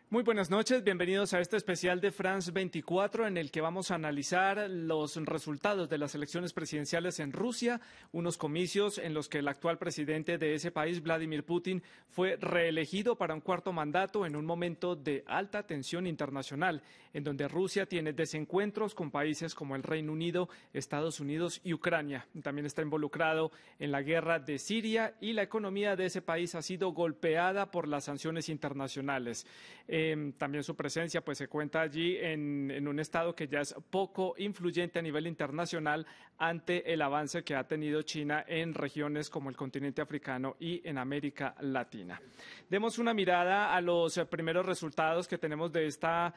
Muy buenas noches, bienvenidos a este especial de France 24 en el que vamos a analizar los resultados de las elecciones presidenciales en Rusia, unos comicios en los que el actual presidente de ese país, Vladimir Putin, fue reelegido para un cuarto mandato en un momento de alta tensión internacional, en donde Rusia tiene desencuentros con países como el Reino Unido, Estados Unidos y Ucrania. También está involucrado en la guerra de Siria y la economía de ese país ha sido golpeada por las sanciones internacionales. También su presencia pues se cuenta allí en un estado que ya es poco influyente a nivel internacional ante el avance que ha tenido China en regiones como el continente africano y en América Latina. Demos una mirada a los primeros resultados que tenemos de esta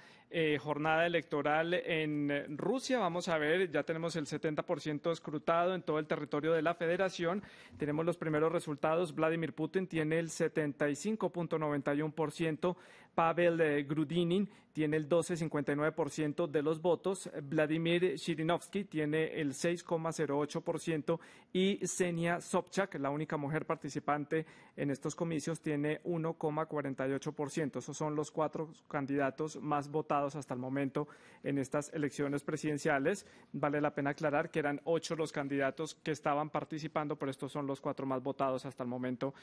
jornada electoral en Rusia. Vamos a ver, ya tenemos el 70% escrutado en todo el territorio de la Federación. Tenemos los primeros resultados. Vladimir Putin tiene el 75.91%. Pavel Grudinin tiene el 12,59% de los votos, Vladimir Zhirinovsky tiene el 6,08% y Ksenia Sobchak, la única mujer participante en estos comicios, tiene 1,48%. Esos son los 4 candidatos más votados hasta el momento en estas elecciones presidenciales. Vale la pena aclarar que eran 8 los candidatos que estaban participando, pero estos son los 4 más votados hasta el momento,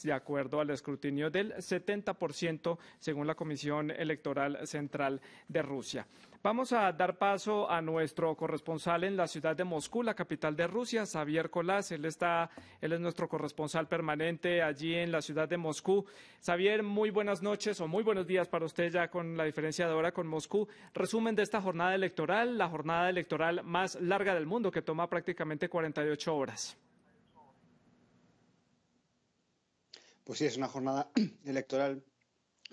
de acuerdo al escrutinio del 70%, según la Comisión Electoral Central de Rusia. Vamos a dar paso a nuestro corresponsal en la ciudad de Moscú, la capital de Rusia, Xavier Colás. Él es nuestro corresponsal permanente allí en la ciudad de Moscú. Xavier, muy buenas noches o muy buenos días para usted ya con la diferencia de hora con Moscú. Resumen de esta jornada electoral, la jornada electoral más larga del mundo que toma prácticamente 48 horas. Pues sí, es una jornada electoral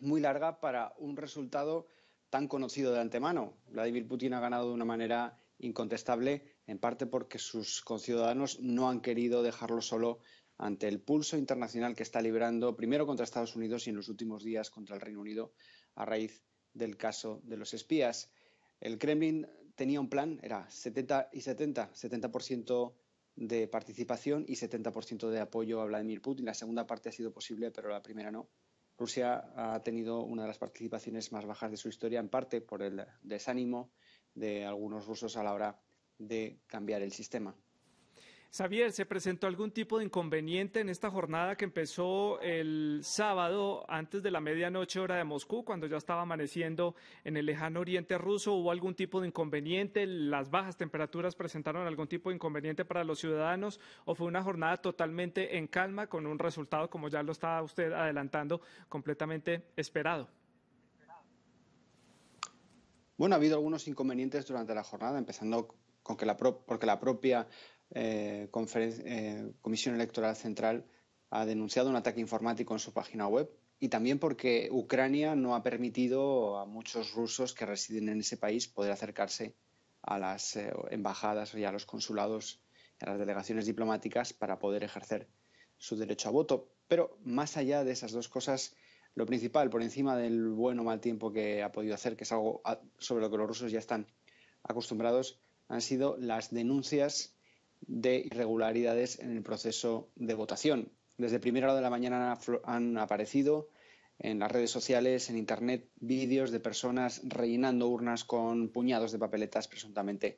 muy larga para un resultado tan conocido de antemano. Vladimir Putin ha ganado de una manera incontestable, en parte porque sus conciudadanos no han querido dejarlo solo ante el pulso internacional que está librando, primero contra Estados Unidos y en los últimos días contra el Reino Unido, a raíz del caso de los espías. El Kremlin tenía un plan, era 70 y 70, 70% de participación y 70% de apoyo a Vladimir Putin. La segunda parte ha sido posible, pero la primera no. Rusia ha tenido una de las participaciones más bajas de su historia, en parte por el desánimo de algunos rusos a la hora de cambiar el sistema. Xavier, ¿se presentó algún tipo de inconveniente en esta jornada que empezó el sábado antes de la medianoche hora de Moscú, cuando ya estaba amaneciendo en el lejano oriente ruso? ¿Hubo algún tipo de inconveniente? ¿Las bajas temperaturas presentaron algún tipo de inconveniente para los ciudadanos? ¿O fue una jornada totalmente en calma con un resultado, como ya lo estaba usted adelantando, completamente esperado? Bueno, ha habido algunos inconvenientes durante la jornada, empezando con que porque la propia Comisión Electoral Central ha denunciado un ataque informático en su página web y también porque Ucrania no ha permitido a muchos rusos que residen en ese país poder acercarse a las embajadas y a los consulados, a las delegaciones diplomáticas para poder ejercer su derecho a voto. Pero más allá de esas dos cosas, lo principal, por encima del buen o mal tiempo que ha podido hacer, que es algo sobre lo que los rusos ya están acostumbrados, han sido las denuncias de irregularidades en el proceso de votación. Desde primera hora de la mañana han aparecido en las redes sociales, en Internet, vídeos de personas rellenando urnas con puñados de papeletas presuntamente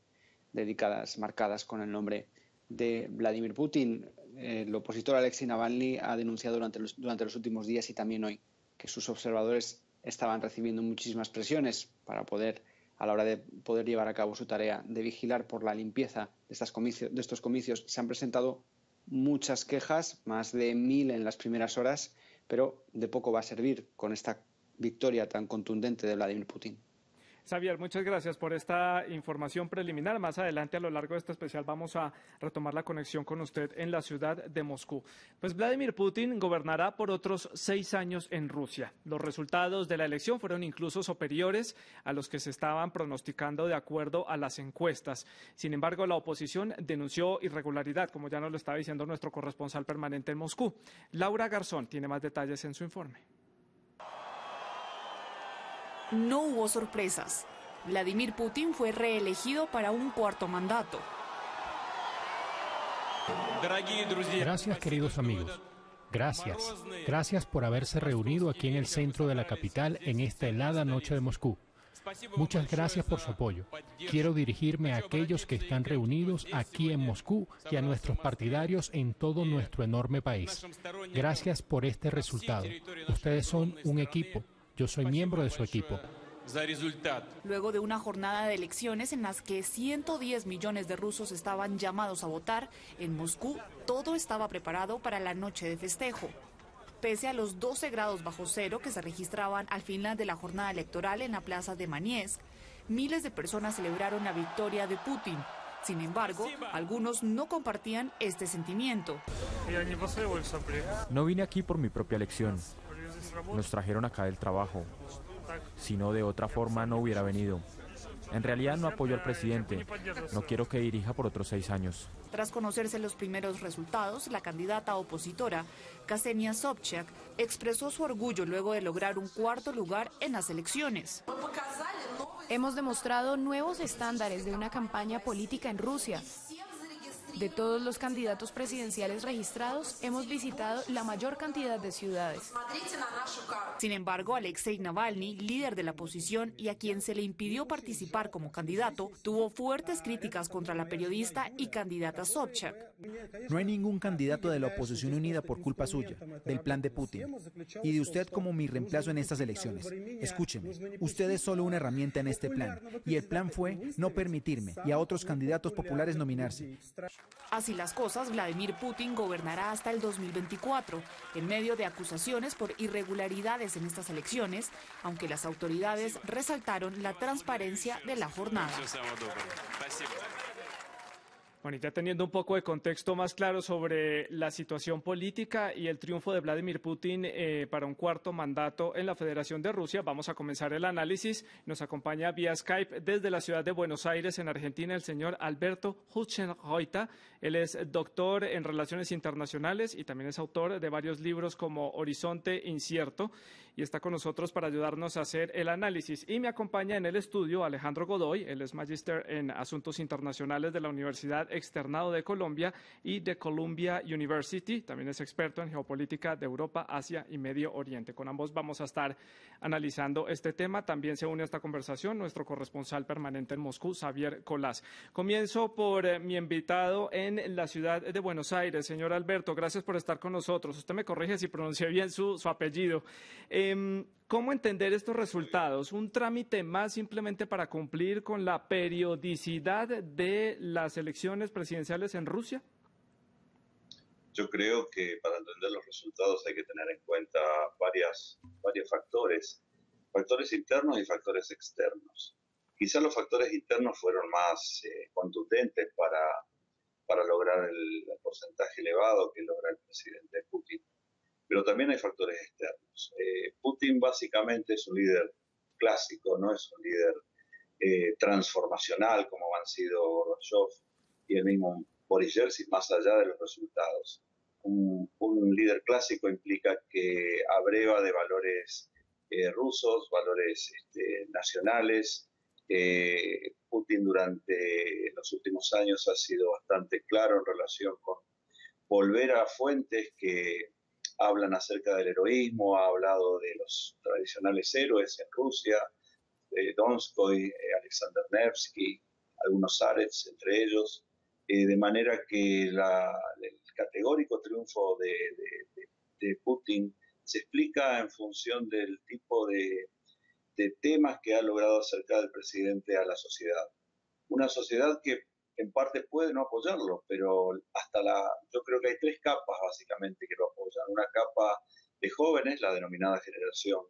dedicadas, marcadas con el nombre de Vladimir Putin. El opositor Alexei Navalny ha denunciado durante los últimos días y también hoy que sus observadores estaban recibiendo muchísimas presiones para poder, a la hora de poder llevar a cabo su tarea de vigilar por la limpieza de estos comicios. Se han presentado muchas quejas, más de 1000 en las primeras horas, pero de poco va a servir con esta victoria tan contundente de Vladimir Putin. Xavier, muchas gracias por esta información preliminar. Más adelante, a lo largo de este especial, vamos a retomar la conexión con usted en la ciudad de Moscú. Pues Vladimir Putin gobernará por otros 6 años en Rusia. Los resultados de la elección fueron incluso superiores a los que se estaban pronosticando de acuerdo a las encuestas. Sin embargo, la oposición denunció irregularidad, como ya nos lo estaba diciendo nuestro corresponsal permanente en Moscú. Laura Garzón tiene más detalles en su informe. No hubo sorpresas. Vladimir Putin fue reelegido para un cuarto mandato. Gracias, queridos amigos. Gracias. Gracias por haberse reunido aquí en el centro de la capital en esta helada noche de Moscú. Muchas gracias por su apoyo. Quiero dirigirme a aquellos que están reunidos aquí en Moscú y a nuestros partidarios en todo nuestro enorme país. Gracias por este resultado. Ustedes son un equipo. Yo soy miembro de su equipo. Luego de una jornada de elecciones en las que 110 millones de rusos estaban llamados a votar, en Moscú todo estaba preparado para la noche de festejo. Pese a los 12 grados bajo cero que se registraban al final de la jornada electoral en la plaza de Maniesk, miles de personas celebraron la victoria de Putin. Sin embargo, algunos no compartían este sentimiento. No vine aquí por mi propia elección. Nos trajeron acá del trabajo. Si no, de otra forma no hubiera venido. En realidad no apoyo al presidente. No quiero que dirija por otros 6 años. Tras conocerse los primeros resultados, la candidata opositora, Ksenia Sobchak, expresó su orgullo luego de lograr un cuarto lugar en las elecciones. Hemos demostrado nuevos estándares de una campaña política en Rusia. De todos los candidatos presidenciales registrados, hemos visitado la mayor cantidad de ciudades. Sin embargo, Alexei Navalny, líder de la oposición y a quien se le impidió participar como candidato, tuvo fuertes críticas contra la periodista y candidata Sobchak. No hay ningún candidato de la oposición unida por culpa suya, del plan de Putin, y de usted como mi reemplazo en estas elecciones. Escúcheme, usted es solo una herramienta en este plan, y el plan fue no permitirme y a otros candidatos populares nominarse. Así las cosas, Vladimir Putin gobernará hasta el 2024, en medio de acusaciones por irregularidades en estas elecciones, aunque las autoridades resaltaron la transparencia de la jornada. Bueno, y ya teniendo un poco de contexto más claro sobre la situación política y el triunfo de Vladimir Putin para un cuarto mandato en la Federación de Rusia, vamos a comenzar el análisis. Nos acompaña vía Skype desde la ciudad de Buenos Aires, en Argentina, el señor Alberto Hutchenreuter. Él es doctor en Relaciones Internacionales y también es autor de varios libros como Horizonte Incierto, y está con nosotros para ayudarnos a hacer el análisis. Y me acompaña en el estudio Alejandro Godoy. Él es magíster en Asuntos Internacionales de la Universidad Externado de Colombia y de Columbia University. También es experto en geopolítica de Europa, Asia y Medio Oriente. Con ambos vamos a estar analizando este tema. También se une a esta conversación nuestro corresponsal permanente en Moscú, Xavier Colás. Comienzo por mi invitado en la ciudad de Buenos Aires, señor Alberto. Gracias por estar con nosotros. Usted me corrige si pronuncié bien su apellido. ¿Cómo entender estos resultados? ¿Un trámite más simplemente para cumplir con la periodicidad de las elecciones presidenciales en Rusia? Yo creo que para entender los resultados hay que tener en cuenta varios factores internos y factores externos. Quizás los factores internos fueron más contundentes para lograr el porcentaje elevado que logra el presidente Putin. Pero también hay factores externos. Putin básicamente es un líder clásico, no es un líder transformacional como han sido Gorbachev y el mismo Boris Yeltsin, más allá de los resultados. Un líder clásico implica que abreva de valores rusos, valores nacionales. Putin durante los últimos años ha sido bastante claro en relación con volver a fuentes que hablan acerca del heroísmo, ha hablado de los tradicionales héroes en Rusia, Donskoy, Alexander Nevsky, algunos zarets entre ellos, de manera que el categórico triunfo de Putin se explica en función del tipo de temas que ha logrado acercar el presidente a la sociedad. Una sociedad que en parte puede no apoyarlo, pero yo creo que hay 3 capas básicamente que lo apoyan. Una capa de jóvenes, la denominada generación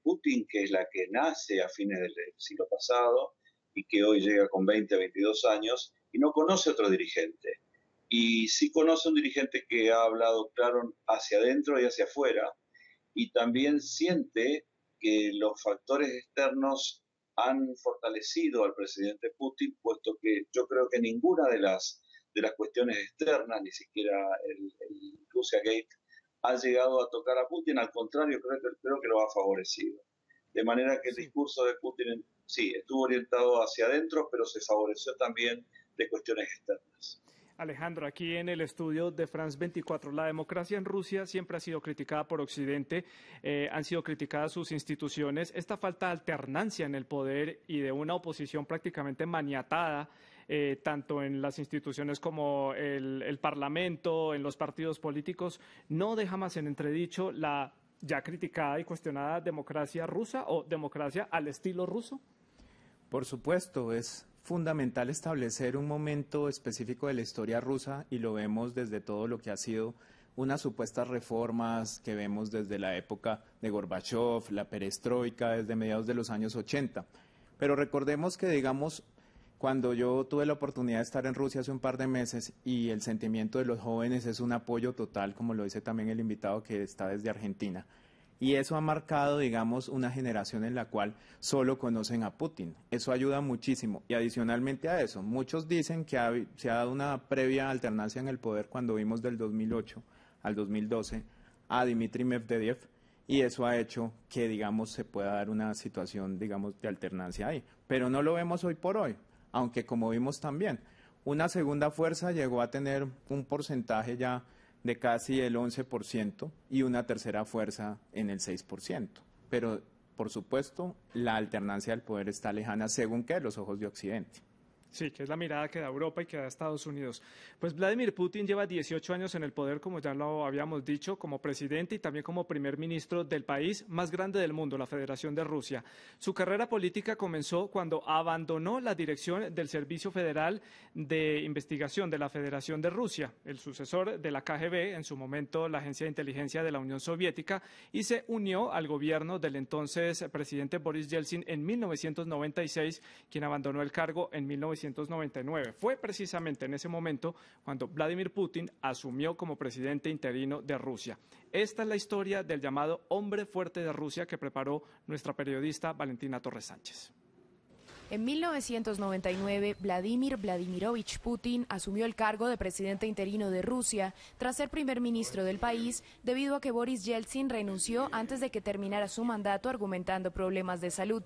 Putin, que es la que nace a fines del siglo pasado y que hoy llega con 20, 22 años y no conoce otro dirigente. Y sí conoce un dirigente que ha hablado claro hacia adentro y hacia afuera, y también siente que los factores externos han fortalecido al presidente Putin, puesto que yo creo que ninguna de las cuestiones externas, ni siquiera el Russia Gate, ha llegado a tocar a Putin. Al contrario, creo que lo ha favorecido. De manera que el discurso de Putin, sí, estuvo orientado hacia adentro, pero se favoreció también de cuestiones externas. Alejandro, aquí en el estudio de France 24, la democracia en Rusia siempre ha sido criticada por Occidente, han sido criticadas sus instituciones, esta falta de alternancia en el poder y de una oposición prácticamente maniatada, tanto en las instituciones como el Parlamento, en los partidos políticos, no deja más en entredicho la ya criticada y cuestionada democracia rusa o democracia al estilo ruso. Por supuesto, es fundamental establecer un momento específico de la historia rusa y lo vemos desde todo lo que ha sido unas supuestas reformas que vemos desde la época de Gorbachev, la perestroika, desde mediados de los años 80. Pero recordemos que, digamos, cuando yo tuve la oportunidad de estar en Rusia hace un par de meses y el sentimiento de los jóvenes es un apoyo total, como lo dice también el invitado que está desde Argentina. Y eso ha marcado, digamos, una generación en la cual solo conocen a Putin. Eso ayuda muchísimo. Y adicionalmente a eso, muchos dicen que se ha dado una previa alternancia en el poder cuando vimos del 2008 al 2012 a Dmitry Medvedev. Y eso ha hecho que, digamos, se pueda dar una situación, digamos, de alternancia ahí. Pero no lo vemos hoy por hoy, aunque como vimos también, una segunda fuerza llegó a tener un porcentaje ya de casi el 11% y una tercera fuerza en el 6%. Pero, por supuesto, la alternancia del poder está lejana según que los ojos de Occidente. Sí, que es la mirada que da Europa y que da Estados Unidos. Pues Vladimir Putin lleva 18 años en el poder, como ya lo habíamos dicho, como presidente y también como primer ministro del país más grande del mundo, la Federación de Rusia. Su carrera política comenzó cuando abandonó la dirección del Servicio Federal de Investigación de la Federación de Rusia, el sucesor de la KGB, en su momento la Agencia de Inteligencia de la Unión Soviética, y se unió al gobierno del entonces presidente Boris Yeltsin en 1996, quien abandonó el cargo en 1999. Fue precisamente en ese momento cuando Vladimir Putin asumió como presidente interino de Rusia. Esta es la historia del llamado hombre fuerte de Rusia que preparó nuestra periodista Valentina Torres Sánchez. En 1999, Vladimir Vladimirovich Putin asumió el cargo de presidente interino de Rusia tras ser primer ministro del país debido a que Boris Yeltsin renunció antes de que terminara su mandato argumentando problemas de salud.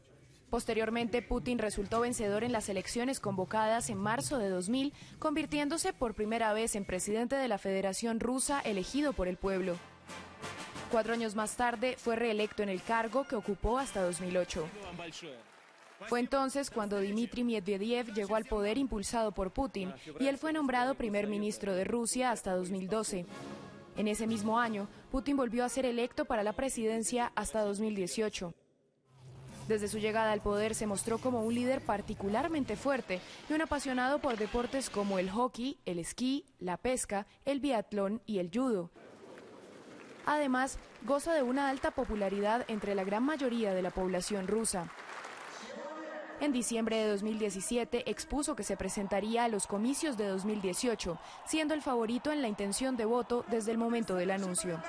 Posteriormente, Putin resultó vencedor en las elecciones convocadas en marzo de 2000, convirtiéndose por primera vez en presidente de la Federación Rusa elegido por el pueblo. 4 años más tarde, fue reelecto en el cargo que ocupó hasta 2008. Fue entonces cuando Dmitry Medvedev llegó al poder impulsado por Putin y él fue nombrado primer ministro de Rusia hasta 2012. En ese mismo año, Putin volvió a ser electo para la presidencia hasta 2018. Desde su llegada al poder se mostró como un líder particularmente fuerte y un apasionado por deportes como el hockey, el esquí, la pesca, el biatlón y el judo. Además, goza de una alta popularidad entre la gran mayoría de la población rusa. En diciembre de 2017 expuso que se presentaría a los comicios de 2018, siendo el favorito en la intención de voto desde el momento del anuncio.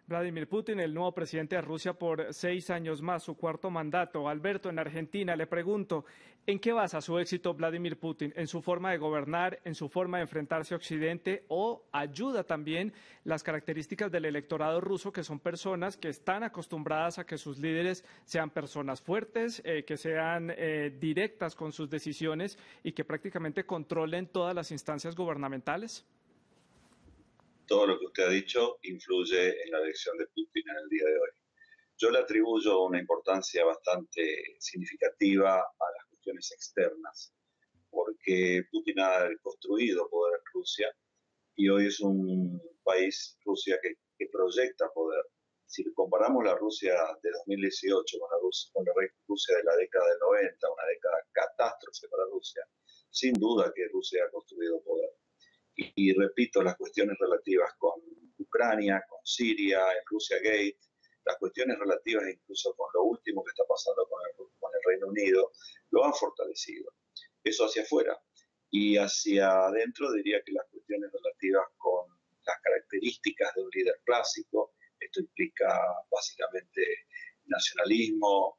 Vladimir Putin, el nuevo presidente de Rusia por 6 años más, su cuarto mandato. Alberto, en Argentina, le pregunto, ¿en qué basa su éxito Vladimir Putin? ¿En su forma de gobernar, en su forma de enfrentarse a Occidente o ayuda también las características del electorado ruso, que son personas que están acostumbradas a que sus líderes sean personas fuertes, que sean directas con sus decisiones y que prácticamente controlen todas las instancias gubernamentales? Todo lo que usted ha dicho influye en la elección de Putin en el día de hoy. Yo le atribuyo una importancia bastante significativa a las cuestiones externas, porque Putin ha construido poder en Rusia y hoy es un país, Rusia, que proyecta poder. Si comparamos la Rusia de 2018 con la Rusia de la década del 90, una década catástrofe para Rusia, sin duda que Rusia ha construido poder. Y repito, las cuestiones relativas con Ucrania, con Siria, el Russia Gate, las cuestiones relativas incluso con lo último que está pasando con el Reino Unido, lo han fortalecido. Eso hacia afuera. Y hacia adentro diría que las cuestiones relativas con las características de un líder clásico, esto implica básicamente nacionalismo,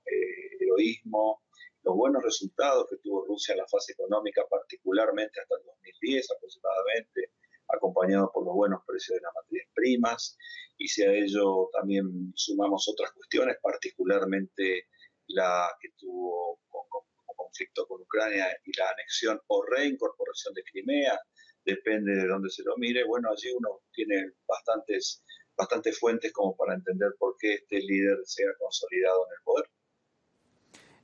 heroísmo, los buenos resultados que tuvo Rusia en la fase económica, particularmente hasta el 2010 aproximadamente, acompañado por los buenos precios de las materias primas, y si a ello también sumamos otras cuestiones, particularmente la que tuvo como conflicto con Ucrania y la anexión o reincorporación de Crimea, depende de dónde se lo mire. Bueno, allí uno tiene bastantes fuentes como para entender por qué este líder se ha consolidado en el poder.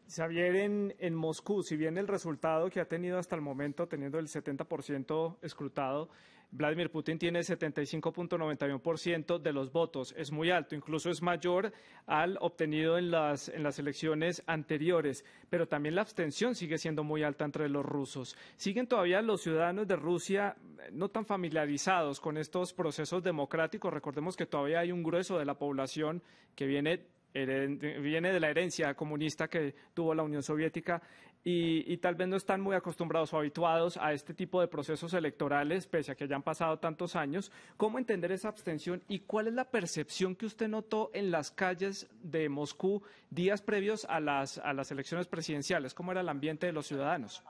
Xavier, en Moscú, si bien el resultado que ha tenido hasta el momento, teniendo el 70% escrutado, Vladimir Putin tiene 75.91% de los votos, es muy alto, incluso es mayor al obtenido en las elecciones anteriores, pero también la abstención sigue siendo muy alta entre los rusos. ¿Siguen todavía los ciudadanos de Rusia no tan familiarizados con estos procesos democráticos? Recordemos que todavía hay un grueso de la población que viene de la herencia comunista que tuvo la Unión Soviética y tal vez no están muy acostumbrados o habituados a este tipo de procesos electorales, pese a que ya han pasado tantos años. ¿Cómo entender esa abstención y cuál es la percepción que usted notó en las calles de Moscú días previos a las elecciones presidenciales? ¿Cómo era el ambiente de los ciudadanos?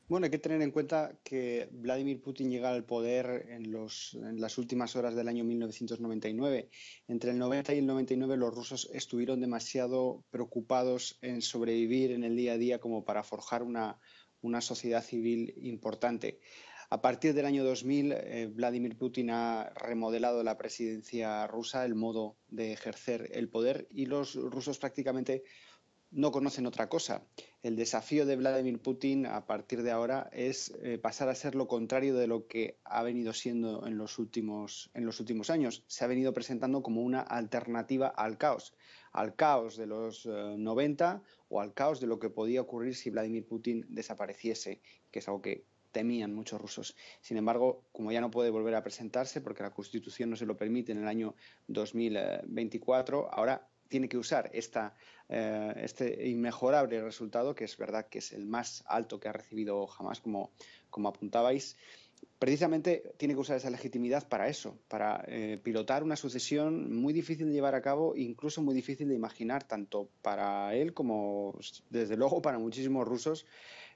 Bueno, hay que tener en cuenta que Vladimir Putin llega al poder en las últimas horas del año 1999. Entre el 90 y el 99 los rusos estuvieron demasiado preocupados en sobrevivir en el día a día como para forjar una sociedad civil importante. A partir del año 2000, Vladimir Putin ha remodelado la presidencia rusa, el modo de ejercer el poder, y los rusos prácticamente no conocen otra cosa. El desafío de Vladimir Putin a partir de ahora es pasar a ser lo contrario de lo que ha venido siendo en los últimos años. Se ha venido presentando como una alternativa al caos de los 90 o al caos de lo que podía ocurrir si Vladimir Putin desapareciese, que es algo que temían muchos rusos. Sin embargo, como ya no puede volver a presentarse porque la Constitución no se lo permite en el año 2024, ahora tiene que usar este inmejorable resultado, que es verdad que es el más alto que ha recibido jamás, como apuntabais. Precisamente tiene que usar esa legitimidad para eso, para pilotar una sucesión muy difícil de llevar a cabo, incluso muy difícil de imaginar, tanto para él como, desde luego, para muchísimos rusos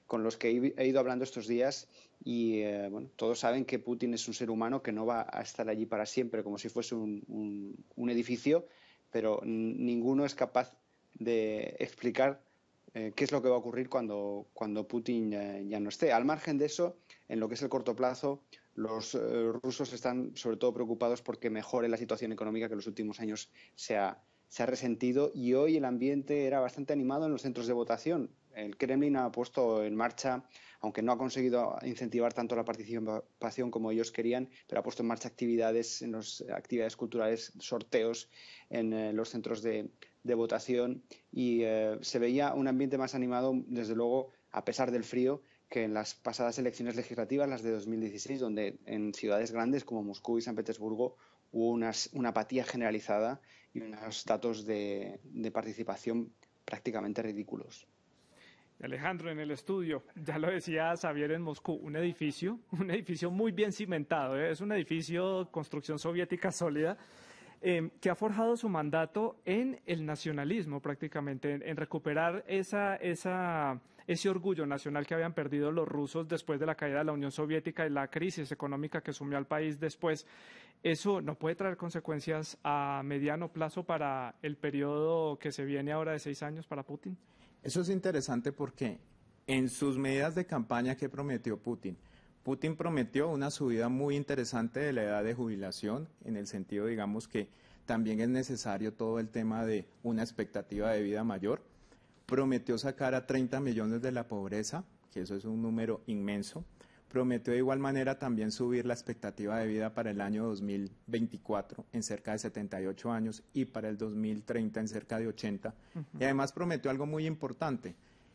con los que he ido hablando estos días. Y bueno, todos saben que Putin es un ser humano que no va a estar allí para siempre, como si fuese un edificio, pero ninguno es capaz de explicar qué es lo que va a ocurrir cuando Putin ya no esté. Al margen de eso, en lo que es el corto plazo, los rusos están sobre todo preocupados porque mejore la situación económica que en los últimos años se ha resentido, y hoy el ambiente era bastante animado en los centros de votación. El Kremlin ha puesto en marcha, aunque no ha conseguido incentivar tanto la participación como ellos querían, pero ha puesto en marcha actividades culturales, sorteos en los centros de votación, y se veía un ambiente más animado, desde luego, a pesar del frío, que en las pasadas elecciones legislativas, las de 2016, donde en ciudades grandes como Moscú y San Petersburgo hubo una apatía generalizada y unos datos de participación prácticamente ridículos. Alejandro, en el estudio, ya lo decía Xavier, en Moscú, un edificio muy bien cimentado, es un edificio construcción soviética sólida, que ha forjado su mandato en el nacionalismo prácticamente, en recuperar ese orgullo nacional que habían perdido los rusos después de la caída de la Unión Soviética y la crisis económica que sumió al país después. ¿Eso no puede traer consecuencias a mediano plazo para el periodo que se viene ahora de 6 años para Putin? Eso es interesante porque en sus medidas de campaña, ¿qué prometió Putin? Putin prometió una subida muy interesante de la edad de jubilación, en el sentido, digamos, que también es necesario todo el tema de una expectativa de vida mayor. Prometió sacar a 30 millones de la pobreza, que eso es un número inmenso. Prometió de igual manera también subir la expectativa de vida para el año 2024 en cerca de 78 años y para el 2030 en cerca de 80. Y además prometió algo muy importante,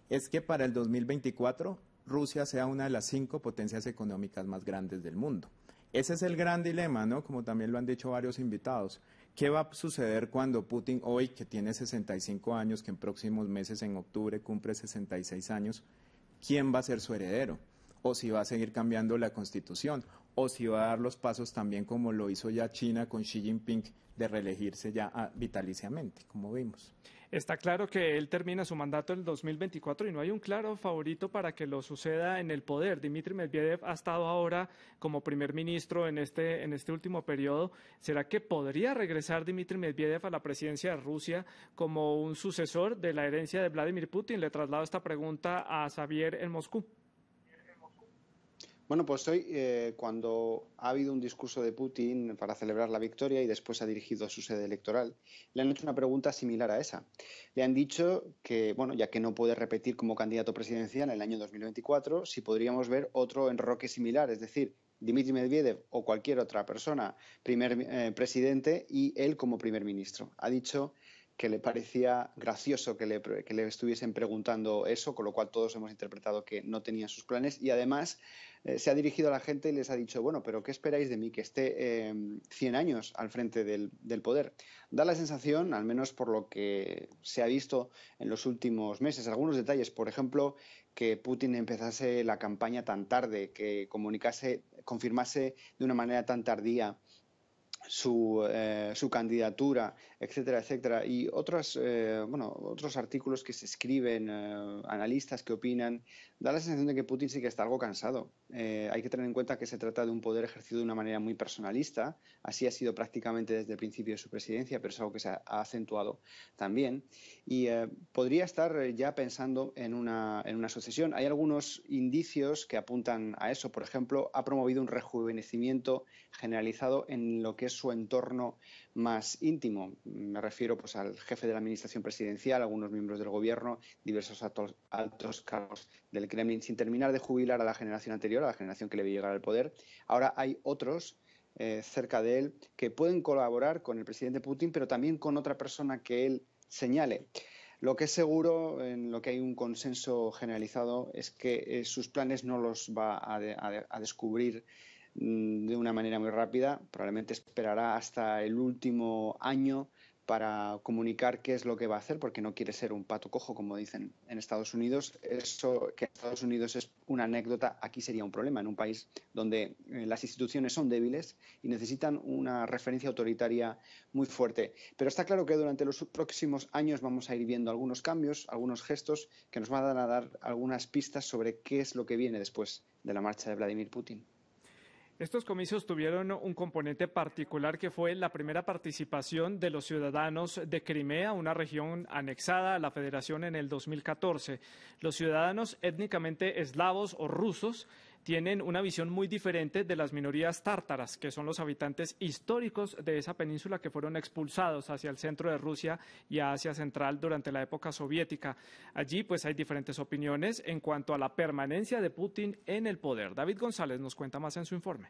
es que para el 2024 Rusia sea una de las 5 potencias económicas más grandes del mundo. Ese es el gran dilema, ¿no? Como también lo han dicho varios invitados. ¿Qué va a suceder cuando Putin, hoy que tiene 65 años, que en próximos meses, en octubre, cumple 66 años, quién va a ser su heredero? O si va a seguir cambiando la Constitución, o si va a dar los pasos también como lo hizo ya China con Xi Jinping, de reelegirse ya vitaliciamente, como vimos. Está claro que él termina su mandato en el 2024 y no hay un claro favorito para que lo suceda en el poder. Dmitry Medvedev ha estado ahora como primer ministro en este último periodo. ¿Será que podría regresar Dmitry Medvedev a la presidencia de Rusia como un sucesor de la herencia de Vladimir Putin? Le traslado esta pregunta a Xavier en Moscú. Bueno, pues hoy, cuando ha habido un discurso de Putin para celebrar la victoria y después ha dirigido a su sede electoral, le han hecho una pregunta similar a esa. Le han dicho que, bueno, ya que no puede repetir como candidato presidencial en el año 2024, si podríamos ver otro enroque similar, es decir, Dmitry Medvedev o cualquier otra persona presidente y él como primer ministro. Ha dicho que le parecía gracioso que le estuviesen preguntando eso, con lo cual todos hemos interpretado que no tenían sus planes y además se ha dirigido a la gente y les ha dicho, bueno, pero ¿qué esperáis de mí? Que esté 100 años al frente del poder. Da la sensación, al menos por lo que se ha visto en los últimos meses, algunos detalles, por ejemplo, que Putin empezase la campaña tan tarde, que confirmase de una manera tan tardía su candidatura, etcétera, etcétera, y otros artículos que se escriben, analistas que opinan, da la sensación de que Putin sí que está algo cansado. Hay que tener en cuenta que se trata de un poder ejercido de una manera muy personalista, así ha sido prácticamente desde el principio de su presidencia, pero es algo que se ha acentuado también, y podría estar ya pensando en una sucesión. Hay algunos indicios que apuntan a eso. Por ejemplo, ha promovido un rejuvenecimiento generalizado en lo que es su entorno más íntimo. Me refiero pues al jefe de la administración presidencial, algunos miembros del gobierno, diversos altos cargos del Kremlin, sin terminar de jubilar a la generación anterior, a la generación que le vio llegar al poder. Ahora hay otros cerca de él que pueden colaborar con el presidente Putin, pero también con otra persona que él señale. Lo que es seguro, en lo que hay un consenso generalizado, es que sus planes no los va a descubrir de una manera muy rápida. Probablemente esperará hasta el último año para comunicar qué es lo que va a hacer, porque no quiere ser un pato cojo, como dicen en Estados Unidos. Eso que en Estados Unidos es una anécdota, aquí sería un problema, en un país donde las instituciones son débiles y necesitan una referencia autoritaria muy fuerte. Pero está claro que durante los próximos años vamos a ir viendo algunos cambios, algunos gestos que nos van a dar algunas pistas sobre qué es lo que viene después de la marcha de Vladimir Putin. Estos comicios tuvieron un componente particular que fue la primera participación de los ciudadanos de Crimea, una región anexada a la Federación en el 2014. Los ciudadanos étnicamente eslavos o rusos tienen una visión muy diferente de las minorías tártaras, que son los habitantes históricos de esa península que fueron expulsados hacia el centro de Rusia y a Asia Central durante la época soviética. Allí pues hay diferentes opiniones en cuanto a la permanencia de Putin en el poder. David González nos cuenta más en su informe.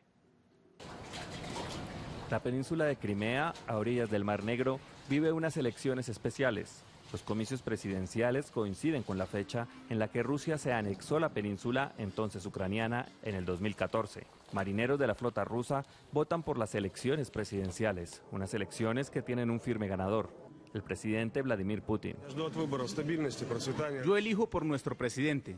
La península de Crimea, a orillas del Mar Negro, vive unas elecciones especiales. Los comicios presidenciales coinciden con la fecha en la que Rusia se anexó la península, entonces ucraniana, en el 2014. Marineros de la flota rusa votan por las elecciones presidenciales, unas elecciones que tienen un firme ganador, el presidente Vladimir Putin. Yo elijo por nuestro presidente.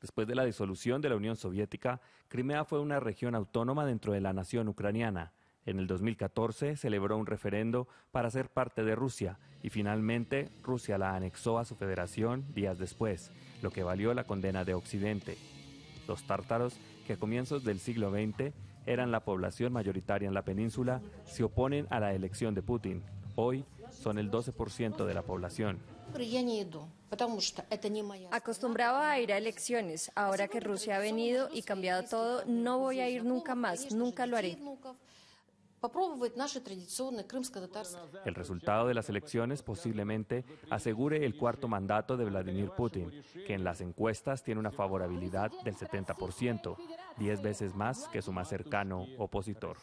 Después de la disolución de la Unión Soviética, Crimea fue una región autónoma dentro de la nación ucraniana. En el 2014 celebró un referendo para ser parte de Rusia y finalmente Rusia la anexó a su federación días después, lo que valió la condena de Occidente. Los tártaros, que a comienzos del siglo XX eran la población mayoritaria en la península, se oponen a la elección de Putin. Hoy son el 12% de la población. Acostumbraba a ir a elecciones. Ahora que Rusia ha venido y cambiado todo, no voy a ir nunca más, nunca lo haré. El resultado de las elecciones posiblemente asegure el cuarto mandato de Vladimir Putin, que en las encuestas tiene una favorabilidad del 70%, 10 veces más que su más cercano opositor.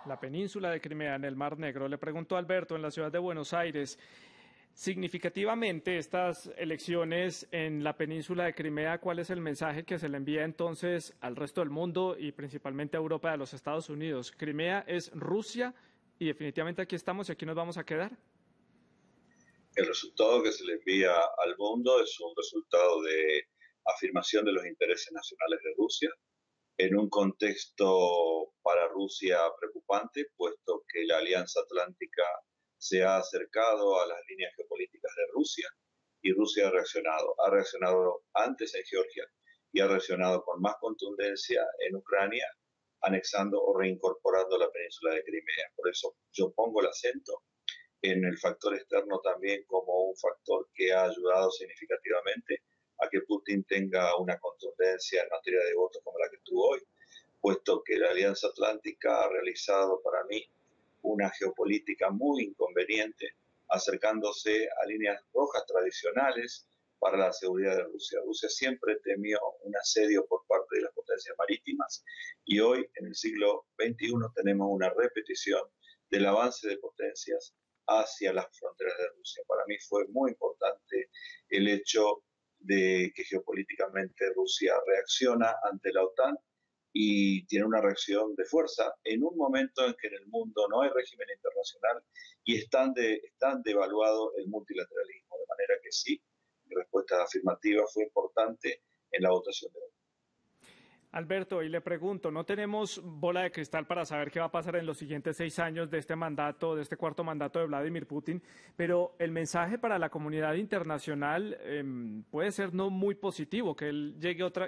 La península de Crimea en el Mar Negro. Le preguntó a Alberto en la ciudad de Buenos Aires. Significativamente, estas elecciones en la península de Crimea, ¿cuál es el mensaje que se le envía entonces al resto del mundo y principalmente a Europa y a los Estados Unidos? Crimea es Rusia y definitivamente aquí estamos y aquí nos vamos a quedar. El resultado que se le envía al mundo es un resultado de afirmación de los intereses nacionales de Rusia en un contexto para Rusia preocupante, puesto que la Alianza Atlántica se ha acercado a las líneas geopolíticas de Rusia y Rusia ha reaccionado antes en Georgia y ha reaccionado con más contundencia en Ucrania, anexando o reincorporando la península de Crimea. Por eso yo pongo el acento en el factor externo también como un factor que ha ayudado significativamente a que Putin tenga una contundencia en materia de votos como la que tuvo hoy, puesto que la Alianza Atlántica ha realizado para mí una geopolítica muy inconveniente, acercándose a líneas rojas tradicionales para la seguridad de Rusia. Rusia siempre temió un asedio por parte de las potencias marítimas y hoy, en el siglo XXI, tenemos una repetición del avance de potencias hacia las fronteras de Rusia. Para mí fue muy importante el hecho de que geopolíticamente Rusia reacciona ante la OTAN y tiene una reacción de fuerza en un momento en que en el mundo no hay régimen internacional y están devaluado el multilateralismo. De manera que sí, mi respuesta afirmativa fue importante en la votación de hoy. Alberto, y le pregunto, no tenemos bola de cristal para saber qué va a pasar en los siguientes 6 años de este mandato, de este cuarto mandato de Vladimir Putin, pero el mensaje para la comunidad internacional puede ser no muy positivo, que él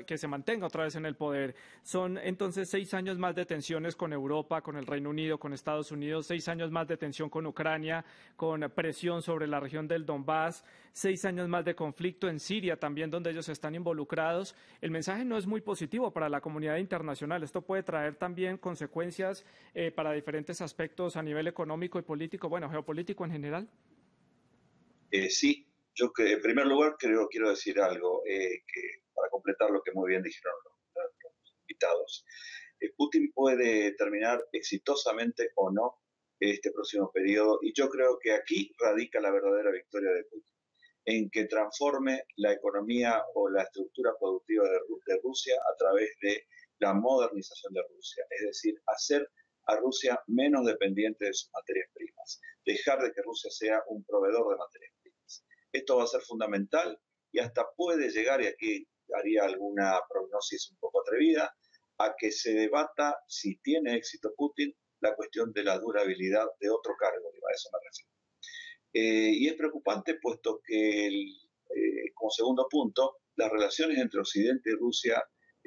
que se mantenga otra vez en el poder. Son entonces 6 años más de tensiones con Europa, con el Reino Unido, con Estados Unidos, 6 años más de tensión con Ucrania, con presión sobre la región del Donbass, 6 años más de conflicto en Siria también, donde ellos están involucrados. El mensaje no es muy positivo para la comunidad internacional. Esto puede traer también consecuencias para diferentes aspectos a nivel económico y político, bueno, geopolítico en general. Sí, yo que en primer lugar quiero decir algo que para completar lo que muy bien dijeron los invitados. Putin puede terminar exitosamente o no este próximo periodo y yo creo que aquí radica la verdadera victoria de Putin, en que transforme la economía o la estructura productiva de Rusia a través de la modernización de Rusia, es decir, hacer a Rusia menos dependiente de sus materias primas, dejar de que Rusia sea un proveedor de materias primas. Esto va a ser fundamental y hasta puede llegar, y aquí haría alguna prognosis un poco atrevida, a que se debata, si tiene éxito Putin, la cuestión de la durabilidad de otro cargo, y a eso me refiero. Y es preocupante puesto que, como segundo punto, las relaciones entre Occidente y Rusia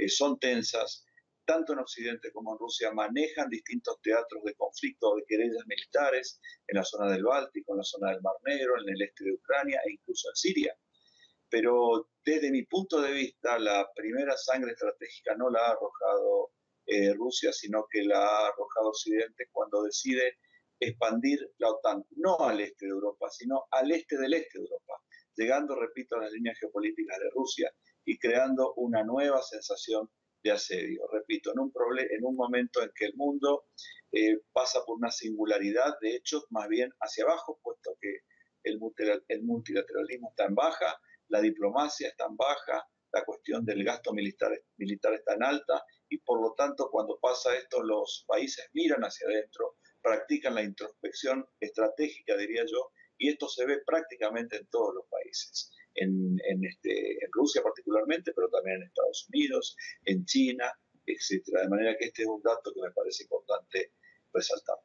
son tensas. Tanto en Occidente como en Rusia manejan distintos teatros de conflicto o de querellas militares en la zona del Báltico, en la zona del Mar Negro, en el este de Ucrania e incluso en Siria. Pero desde mi punto de vista, la primera sangre estratégica no la ha arrojado Rusia, sino que la ha arrojado Occidente cuando decide expandir la OTAN, no al este de Europa, sino al este del este de Europa, llegando, repito, a las líneas geopolíticas de Rusia y creando una nueva sensación de asedio. Repito, en un momento en que el mundo pasa por una singularidad, de hecho, más bien hacia abajo, puesto que el multilateralismo está en baja, la diplomacia está en baja, la cuestión del gasto militar está en alta y por lo tanto cuando pasa esto los países miran hacia adentro, practican la introspección estratégica, diría yo, y esto se ve prácticamente en todos los países, en Rusia particularmente, pero también en Estados Unidos, en China, etcétera. De manera que este es un dato que me parece importante resaltar.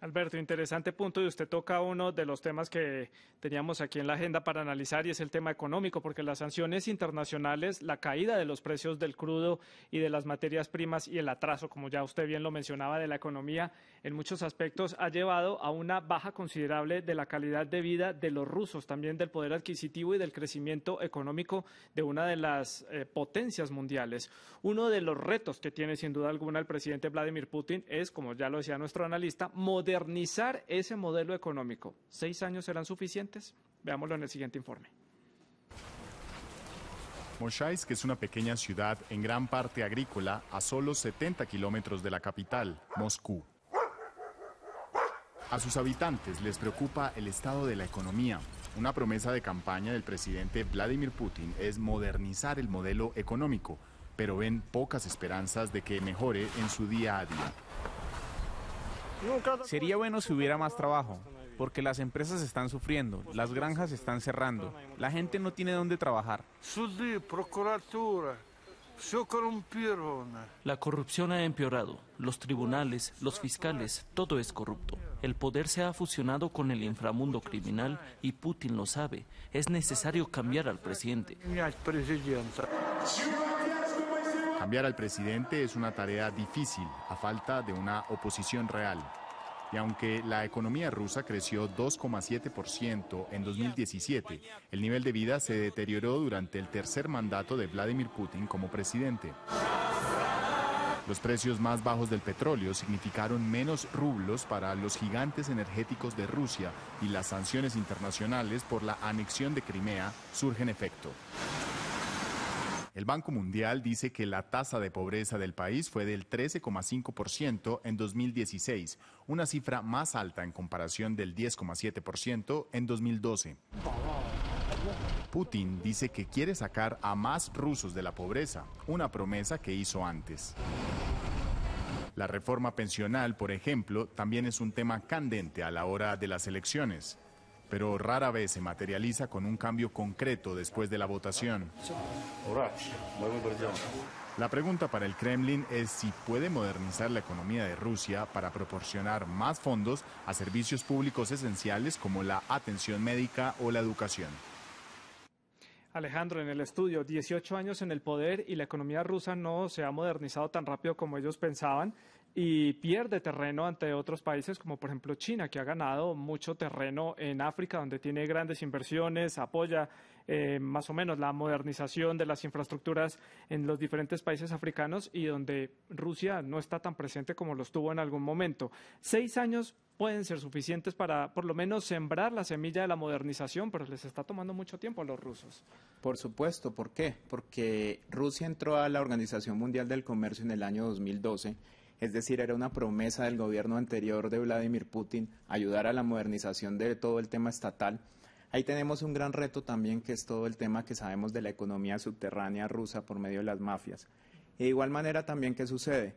Alberto, interesante punto y usted toca uno de los temas que teníamos aquí en la agenda para analizar y es el tema económico, porque las sanciones internacionales, la caída de los precios del crudo y de las materias primas y el atraso, como ya usted bien lo mencionaba, de la economía, en muchos aspectos ha llevado a una baja considerable de la calidad de vida de los rusos, también del poder adquisitivo y del crecimiento económico de una de las potencias mundiales. Uno de los retos que tiene sin duda alguna el presidente Vladimir Putin es, como ya lo decía nuestro analista, modernizar ese modelo económico. ¿6 años serán suficientes? Veámoslo en el siguiente informe. Moshaizk es una pequeña ciudad en gran parte agrícola a solo 70 kilómetros de la capital, Moscú. A sus habitantes les preocupa el estado de la economía. Una promesa de campaña del presidente Vladimir Putin es modernizar el modelo económico, pero ven pocas esperanzas de que mejore en su día a día. Sería bueno si hubiera más trabajo, porque las empresas están sufriendo, las granjas están cerrando, la gente no tiene dónde trabajar. La corrupción ha empeorado. Los tribunales, los fiscales, todo es corrupto. El poder se ha fusionado con el inframundo criminal y Putin lo sabe. Es necesario cambiar al presidente. Cambiar al presidente es una tarea difícil, a falta de una oposición real. Y aunque la economía rusa creció 2,7% en 2017, el nivel de vida se deterioró durante el tercer mandato de Vladimir Putin como presidente. Los precios más bajos del petróleo significaron menos rublos para los gigantes energéticos de Rusia y las sanciones internacionales por la anexión de Crimea surgen efecto. El Banco Mundial dice que la tasa de pobreza del país fue del 13,5% en 2016, una cifra más alta en comparación del 10,7% en 2012. Putin dice que quiere sacar a más rusos de la pobreza, una promesa que hizo antes. La reforma pensional, por ejemplo, también es un tema candente a la hora de las elecciones, pero rara vez se materializa con un cambio concreto después de la votación. La pregunta para el Kremlin es si puede modernizar la economía de Rusia para proporcionar más fondos a servicios públicos esenciales como la atención médica o la educación. Alejandro, en el estudio, 18 años en el poder y la economía rusa no se ha modernizado tan rápido como ellos pensaban y pierde terreno ante otros países como por ejemplo China, que ha ganado mucho terreno en África, donde tiene grandes inversiones, apoya más o menos la modernización de las infraestructuras en los diferentes países africanos y donde Rusia no está tan presente como lo estuvo en algún momento. 6 años pueden ser suficientes para por lo menos sembrar la semilla de la modernización, pero les está tomando mucho tiempo a los rusos. Por supuesto, ¿por qué? Porque Rusia entró a la Organización Mundial del Comercio en el año 2012, es decir, era una promesa del gobierno anterior de Vladimir Putin ayudar a la modernización de todo el tema estatal. Ahí tenemos un gran reto también, que es todo el tema que sabemos de la economía subterránea rusa por medio de las mafias. De igual manera también, ¿qué sucede?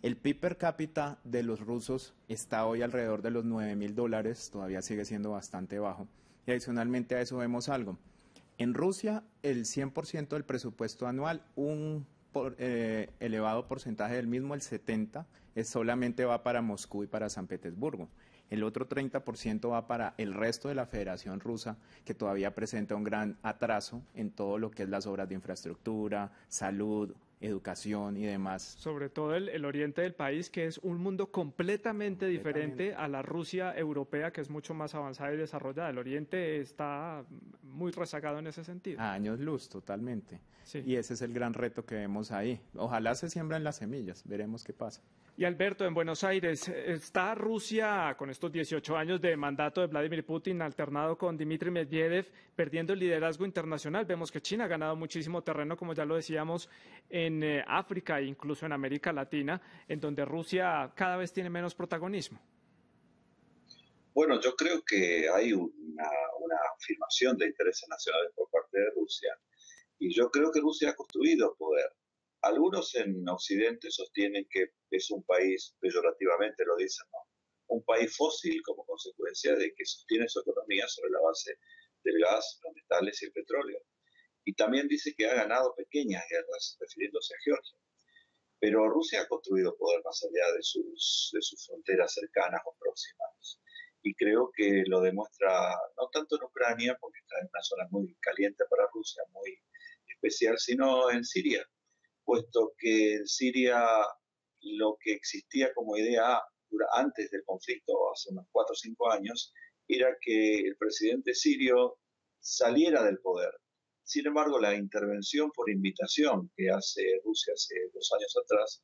El PIB per cápita de los rusos está hoy alrededor de los $9.000, todavía sigue siendo bastante bajo. Y adicionalmente a eso vemos algo. En Rusia, el 100% del presupuesto anual, elevado porcentaje del mismo, el 70%, solamente va para Moscú y para San Petersburgo. El otro 30% va para el resto de la Federación Rusa, que todavía presenta un gran atraso en todo lo que es las obras de infraestructura, salud, educación y demás. Sobre todo el oriente del país, que es un mundo completamente diferente a la Rusia europea, que es mucho más avanzada y desarrollada. El oriente está muy rezagado en ese sentido. A años luz, totalmente. Sí. Y ese es el gran reto que vemos ahí. Ojalá se siembren las semillas, veremos qué pasa. Y Alberto, en Buenos Aires, ¿está Rusia, con estos 18 años de mandato de Vladimir Putin, alternado con Dmitry Medvedev, perdiendo el liderazgo internacional? Vemos que China ha ganado muchísimo terreno, como ya lo decíamos, en África e incluso en América Latina, en donde Rusia cada vez tiene menos protagonismo. Bueno, yo creo que hay una afirmación de intereses nacionales por parte de Rusia, y yo creo que Rusia ha construido poder. Algunos en Occidente sostienen que es un país, peyorativamente lo dicen, ¿no?, un país fósil como consecuencia de que sostiene su economía sobre la base del gas, los metales y el petróleo. Y también dice que ha ganado pequeñas guerras, refiriéndose a Georgia. Pero Rusia ha construido poder más allá de sus fronteras cercanas o próximas. Y creo que lo demuestra no tanto en Ucrania, porque está en una zona muy caliente para Rusia, muy especial, sino en Siria, puesto que en Siria lo que existía como idea antes del conflicto, hace unos 4 o 5 años, era que el presidente sirio saliera del poder. Sin embargo, la intervención por invitación que hace Rusia hace 2 años atrás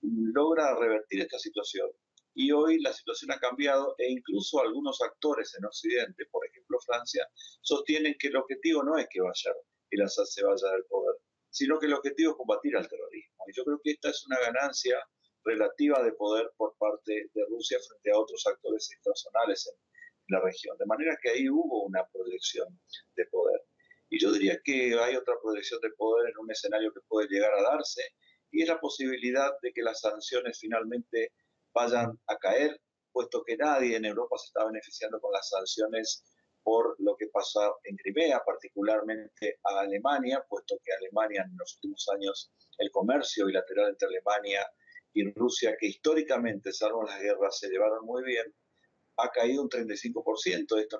logra revertir esta situación. Y hoy la situación ha cambiado e incluso algunos actores en Occidente, por ejemplo Francia, sostienen que el objetivo no es que el Assad se vaya del poder, sino que el objetivo es combatir al terrorismo. Y yo creo que esta es una ganancia relativa de poder por parte de Rusia frente a otros actores internacionales en la región. De manera que ahí hubo una proyección de poder. Y yo diría que hay otra proyección de poder en un escenario que puede llegar a darse, y es la posibilidad de que las sanciones finalmente vayan a caer, puesto que nadie en Europa se está beneficiando con las sanciones por lo que pasa en Crimea, particularmente a Alemania, puesto que Alemania en los últimos años el comercio bilateral entre Alemania y Rusia, que históricamente, salvo las guerras, se llevaron muy bien, ha caído un 35%. Esto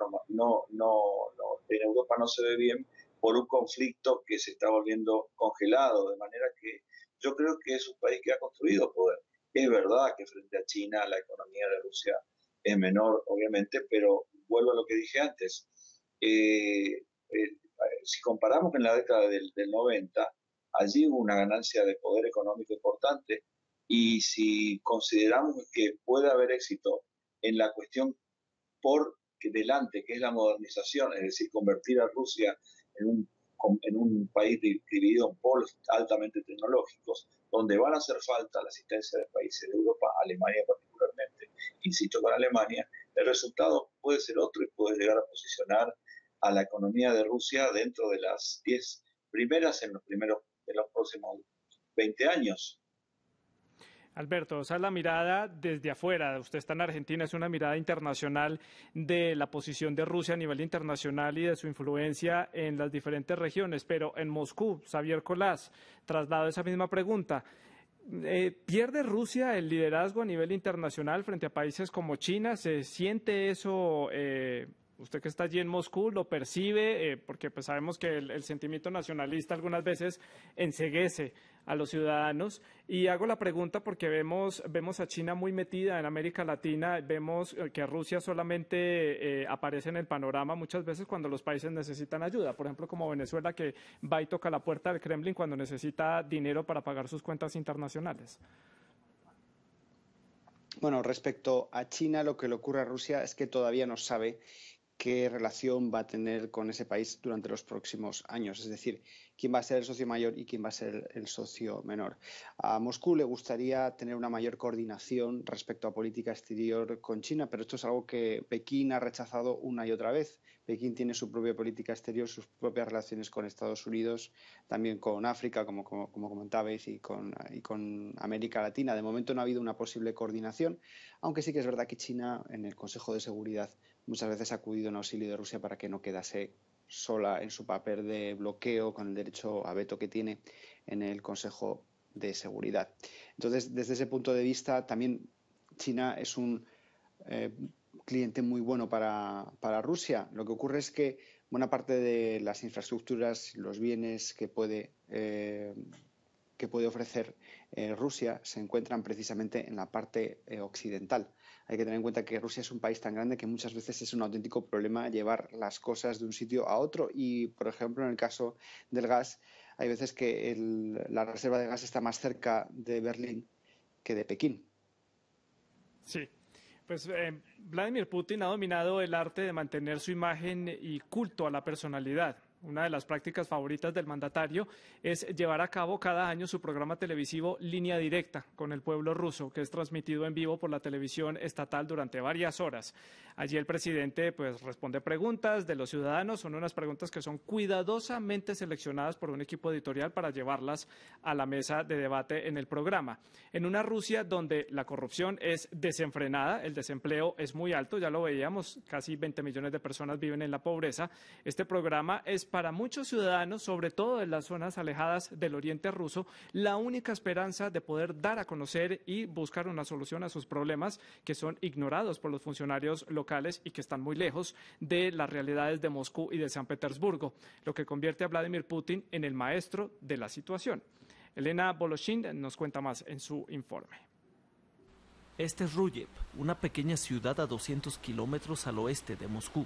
en Europa no se ve bien por un conflicto que se está volviendo congelado, de manera que yo creo que es un país que ha construido poder. Es verdad que frente a China la economía de Rusia es menor, obviamente, pero vuelvo a lo que dije antes. Si comparamos con la década del 90, allí hubo una ganancia de poder económico importante, y si consideramos que puede haber éxito en la cuestión por delante, que es la modernización, es decir, convertir a Rusia en un país dividido en polos altamente tecnológicos, donde van a hacer falta la asistencia de países de Europa, Alemania particularmente, insisto con Alemania, el resultado puede ser otro y puede llegar a posicionar a la economía de Rusia dentro de las 10 primeras en los próximos 20 años. Alberto, esa es la mirada desde afuera. Usted está en Argentina, es una mirada internacional de la posición de Rusia a nivel internacional y de su influencia en las diferentes regiones. Pero en Moscú, Xavier Colás, traslado esa misma pregunta. ¿Pierde Rusia el liderazgo a nivel internacional frente a países como China? ¿Se siente eso? Usted que está allí en Moscú, ¿lo percibe? Porque pues sabemos que el sentimiento nacionalista algunas veces enceguece a los ciudadanos. Y hago la pregunta porque vemos a China muy metida en América Latina, vemos que Rusia solamente aparece en el panorama muchas veces cuando los países necesitan ayuda, por ejemplo como Venezuela, que va y toca la puerta del Kremlin cuando necesita dinero para pagar sus cuentas internacionales. Bueno, respecto a China, lo que le ocurre a Rusia es que todavía no sabe qué relación va a tener con ese país durante los próximos años, es decir, quién va a ser el socio mayor y quién va a ser el socio menor. A Moscú le gustaría tener una mayor coordinación respecto a política exterior con China, pero esto es algo que Pekín ha rechazado una y otra vez. Pekín tiene su propia política exterior, sus propias relaciones con Estados Unidos, también con África, como comentabais, y con América Latina. De momento no ha habido una posible coordinación, aunque sí que es verdad que China en el Consejo de Seguridad muchas veces ha acudido en auxilio de Rusia para que no quedase sola en su papel de bloqueo con el derecho a veto que tiene en el Consejo de Seguridad. Entonces, desde ese punto de vista, también China es un cliente muy bueno para Rusia. Lo que ocurre es que buena parte de las infraestructuras, los bienes que puede ofrecer Rusia se encuentran precisamente en la parte occidental. Hay que tener en cuenta que Rusia es un país tan grande que muchas veces es un auténtico problema llevar las cosas de un sitio a otro y, por ejemplo, en el caso del gas, hay veces que la reserva de gas está más cerca de Berlín que de Pekín. Sí. Pues Vladimir Putin ha dominado el arte de mantener su imagen y culto a la personalidad. Una de las prácticas favoritas del mandatario es llevar a cabo cada año su programa televisivo Línea Directa con el pueblo ruso, que es transmitido en vivo por la televisión estatal durante varias horas. Allí el presidente responde preguntas de los ciudadanos. Son unas preguntas que son cuidadosamente seleccionadas por un equipo editorial para llevarlas a la mesa de debate en el programa. En una Rusia donde la corrupción es desenfrenada, el desempleo es muy alto, ya lo veíamos, casi 20 millones de personas viven en la pobreza. Este programa es para muchos ciudadanos, sobre todo en las zonas alejadas del oriente ruso, la única esperanza de poder dar a conocer y buscar una solución a sus problemas que son ignorados por los funcionarios locales y que están muy lejos de las realidades de Moscú y de San Petersburgo, lo que convierte a Vladimir Putin en el maestro de la situación. Elena Voloshin nos cuenta más en su informe. Este es Ruyev, una pequeña ciudad a 200 kilómetros al oeste de Moscú.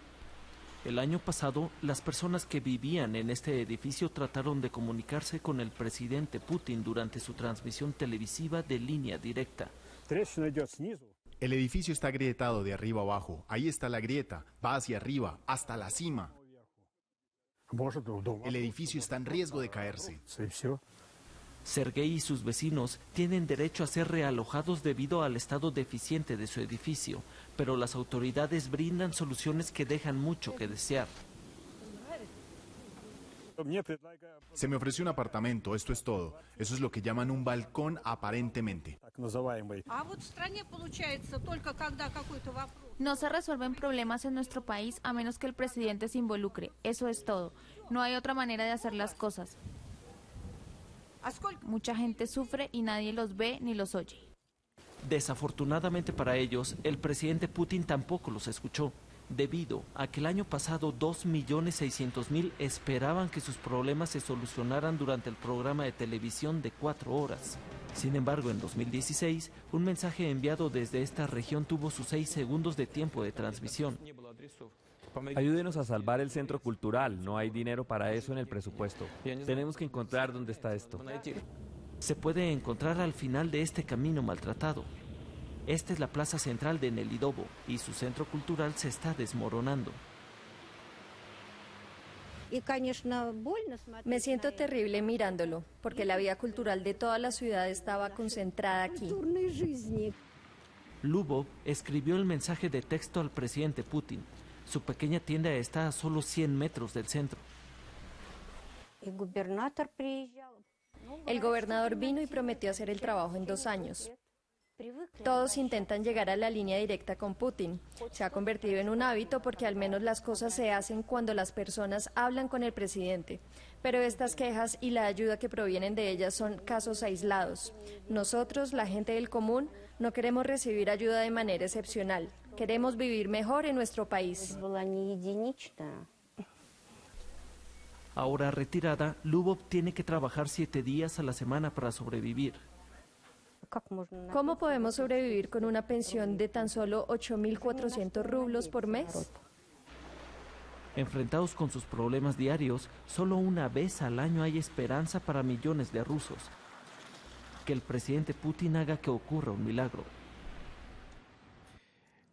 El año pasado, las personas que vivían en este edificio trataron de comunicarse con el presidente Putin durante su transmisión televisiva de Línea Directa. El edificio está agrietado de arriba abajo. Ahí está la grieta. Va hacia arriba, hasta la cima. El edificio está en riesgo de caerse. Sergei y sus vecinos tienen derecho a ser realojados debido al estado deficiente de su edificio, pero las autoridades brindan soluciones que dejan mucho que desear. Se me ofreció un apartamento, esto es todo. Eso es lo que llaman un balcón aparentemente. No se resuelven problemas en nuestro país a menos que el presidente se involucre. Eso es todo. No hay otra manera de hacer las cosas. Mucha gente sufre y nadie los ve ni los oye. Desafortunadamente para ellos, el presidente Putin tampoco los escuchó, debido a que el año pasado 2.600.000 esperaban que sus problemas se solucionaran durante el programa de televisión de 4 horas. Sin embargo, en 2016, un mensaje enviado desde esta región tuvo sus 6 segundos de tiempo de transmisión. Ayúdenos a salvar el centro cultural, no hay dinero para eso en el presupuesto. Tenemos que encontrar dónde está esto. Se puede encontrar al final de este camino maltratado. Esta es la plaza central de Nelidovo y su centro cultural se está desmoronando. Me siento terrible mirándolo, porque la vida cultural de toda la ciudad estaba concentrada aquí. Lubov escribió el mensaje de texto al presidente Putin. Su pequeña tienda está a solo 100 metros del centro. El gobernador vino y prometió hacer el trabajo en 2 años. Todos intentan llegar a la línea directa con Putin. Se ha convertido en un hábito porque al menos las cosas se hacen cuando las personas hablan con el presidente. Pero estas quejas y la ayuda que provienen de ellas son casos aislados. Nosotros, la gente del común, no queremos recibir ayuda de manera excepcional. Queremos vivir mejor en nuestro país. Ahora retirada, Lubov tiene que trabajar 7 días a la semana para sobrevivir. ¿Cómo podemos sobrevivir con una pensión de tan solo 8.400 rublos por mes? Enfrentados con sus problemas diarios, solo una vez al año hay esperanza para millones de rusos. Que el presidente Putin haga que ocurra un milagro.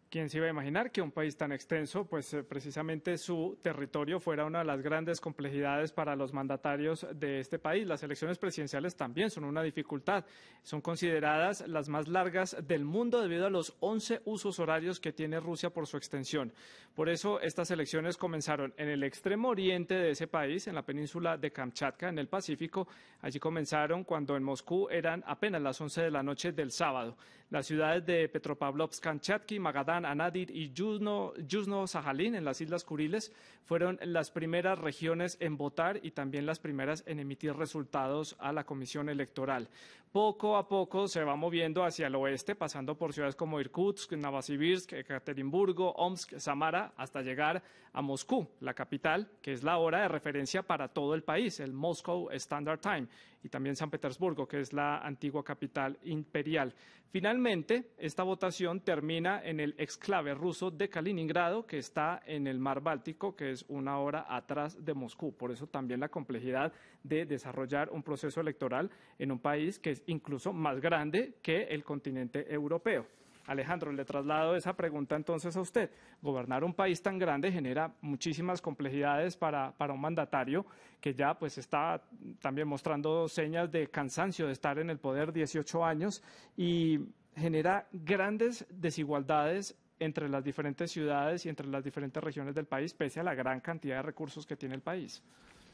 ¿Quién se iba a imaginar que un país tan extenso, pues precisamente su territorio fuera una de las grandes complejidades para los mandatarios de este país? Las elecciones presidenciales también son una dificultad. Son consideradas las más largas del mundo debido a los 11 usos horarios que tiene Rusia por su extensión. Por eso estas elecciones comenzaron en el extremo oriente de ese país, en la península de Kamchatka, en el Pacífico. Allí comenzaron cuando en Moscú eran apenas las 11 de la noche del sábado. Las ciudades de Petropavlovsk-Kamchatki, Magadan, Anadyr y Yuzhno-Sajalín, en las Islas Kuriles, fueron las primeras regiones en votar y también las primeras en emitir resultados a la Comisión Electoral. Poco a poco se va moviendo hacia el oeste, pasando por ciudades como Irkutsk, Novosibirsk, Ekaterimburgo, Omsk, Samara, hasta llegar a Moscú, la capital, que es la hora de referencia para todo el país, el Moscow Standard Time, y también San Petersburgo, que es la antigua capital imperial. Finalmente, esta votación termina en el exclave ruso de Kaliningrado, que está en el mar Báltico, que es una hora atrás de Moscú. Por eso también la complejidad de desarrollar un proceso electoral en un país que es incluso más grande que el continente europeo. Alejandro, le traslado esa pregunta entonces a usted. Gobernar un país tan grande genera muchísimas complejidades para un mandatario que ya pues está también mostrando señas de cansancio de estar en el poder 18 años y genera grandes desigualdades entre las diferentes ciudades y entre las diferentes regiones del país, pese a la gran cantidad de recursos que tiene el país.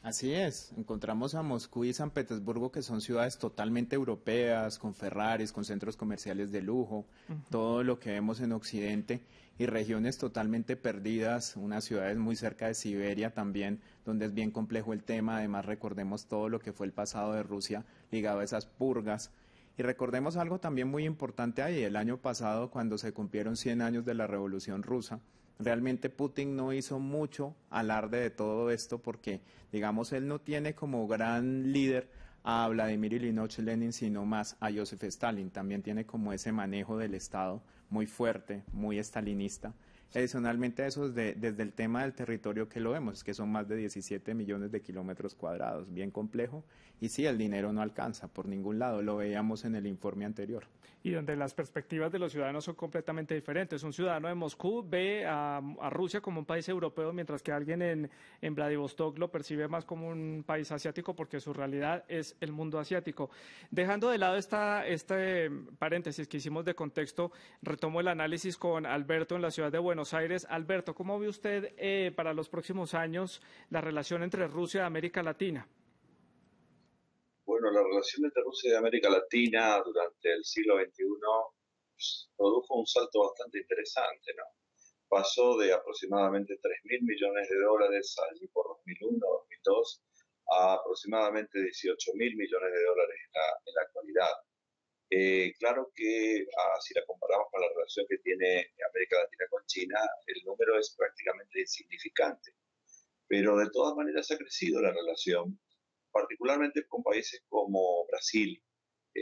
Así es, encontramos a Moscú y San Petersburgo, que son ciudades totalmente europeas, con Ferraris, con centros comerciales de lujo, todo lo que vemos en Occidente, y regiones totalmente perdidas, unas ciudades muy cerca de Siberia también, donde es bien complejo el tema. Además, recordemos todo lo que fue el pasado de Rusia ligado a esas purgas. Y recordemos algo también muy importante ahí: el año pasado, cuando se cumplieron 100 años de la Revolución Rusa, realmente Putin no hizo mucho alarde de todo esto porque, digamos, él no tiene como gran líder a Vladimir Ilyich Lenin, sino más a Joseph Stalin. También tiene como ese manejo del Estado muy fuerte, muy estalinista. Adicionalmente a eso, desde el tema del territorio que lo vemos, que son más de 17 millones de kilómetros cuadrados, bien complejo, y sí, el dinero no alcanza por ningún lado, lo veíamos en el informe anterior. Y donde las perspectivas de los ciudadanos son completamente diferentes. Un ciudadano de Moscú ve a Rusia como un país europeo, mientras que alguien en Vladivostok lo percibe más como un país asiático, porque su realidad es el mundo asiático. Dejando de lado este paréntesis que hicimos de contexto, retomo el análisis con Alberto en la ciudad de Buenos Buenos Aires. Alberto, ¿cómo ve usted para los próximos años la relación entre Rusia y América Latina? Bueno, la relación entre Rusia y América Latina durante el siglo XXI produjo un salto bastante interesante, ¿no? Pasó de aproximadamente 3.000 millones de dólares allí por 2001-2002 a aproximadamente 18.000 millones de dólares en la actualidad. Claro que si la comparamos con la relación que tiene América Latina con China, el número es prácticamente insignificante. Pero de todas maneras ha crecido la relación, particularmente con países como Brasil.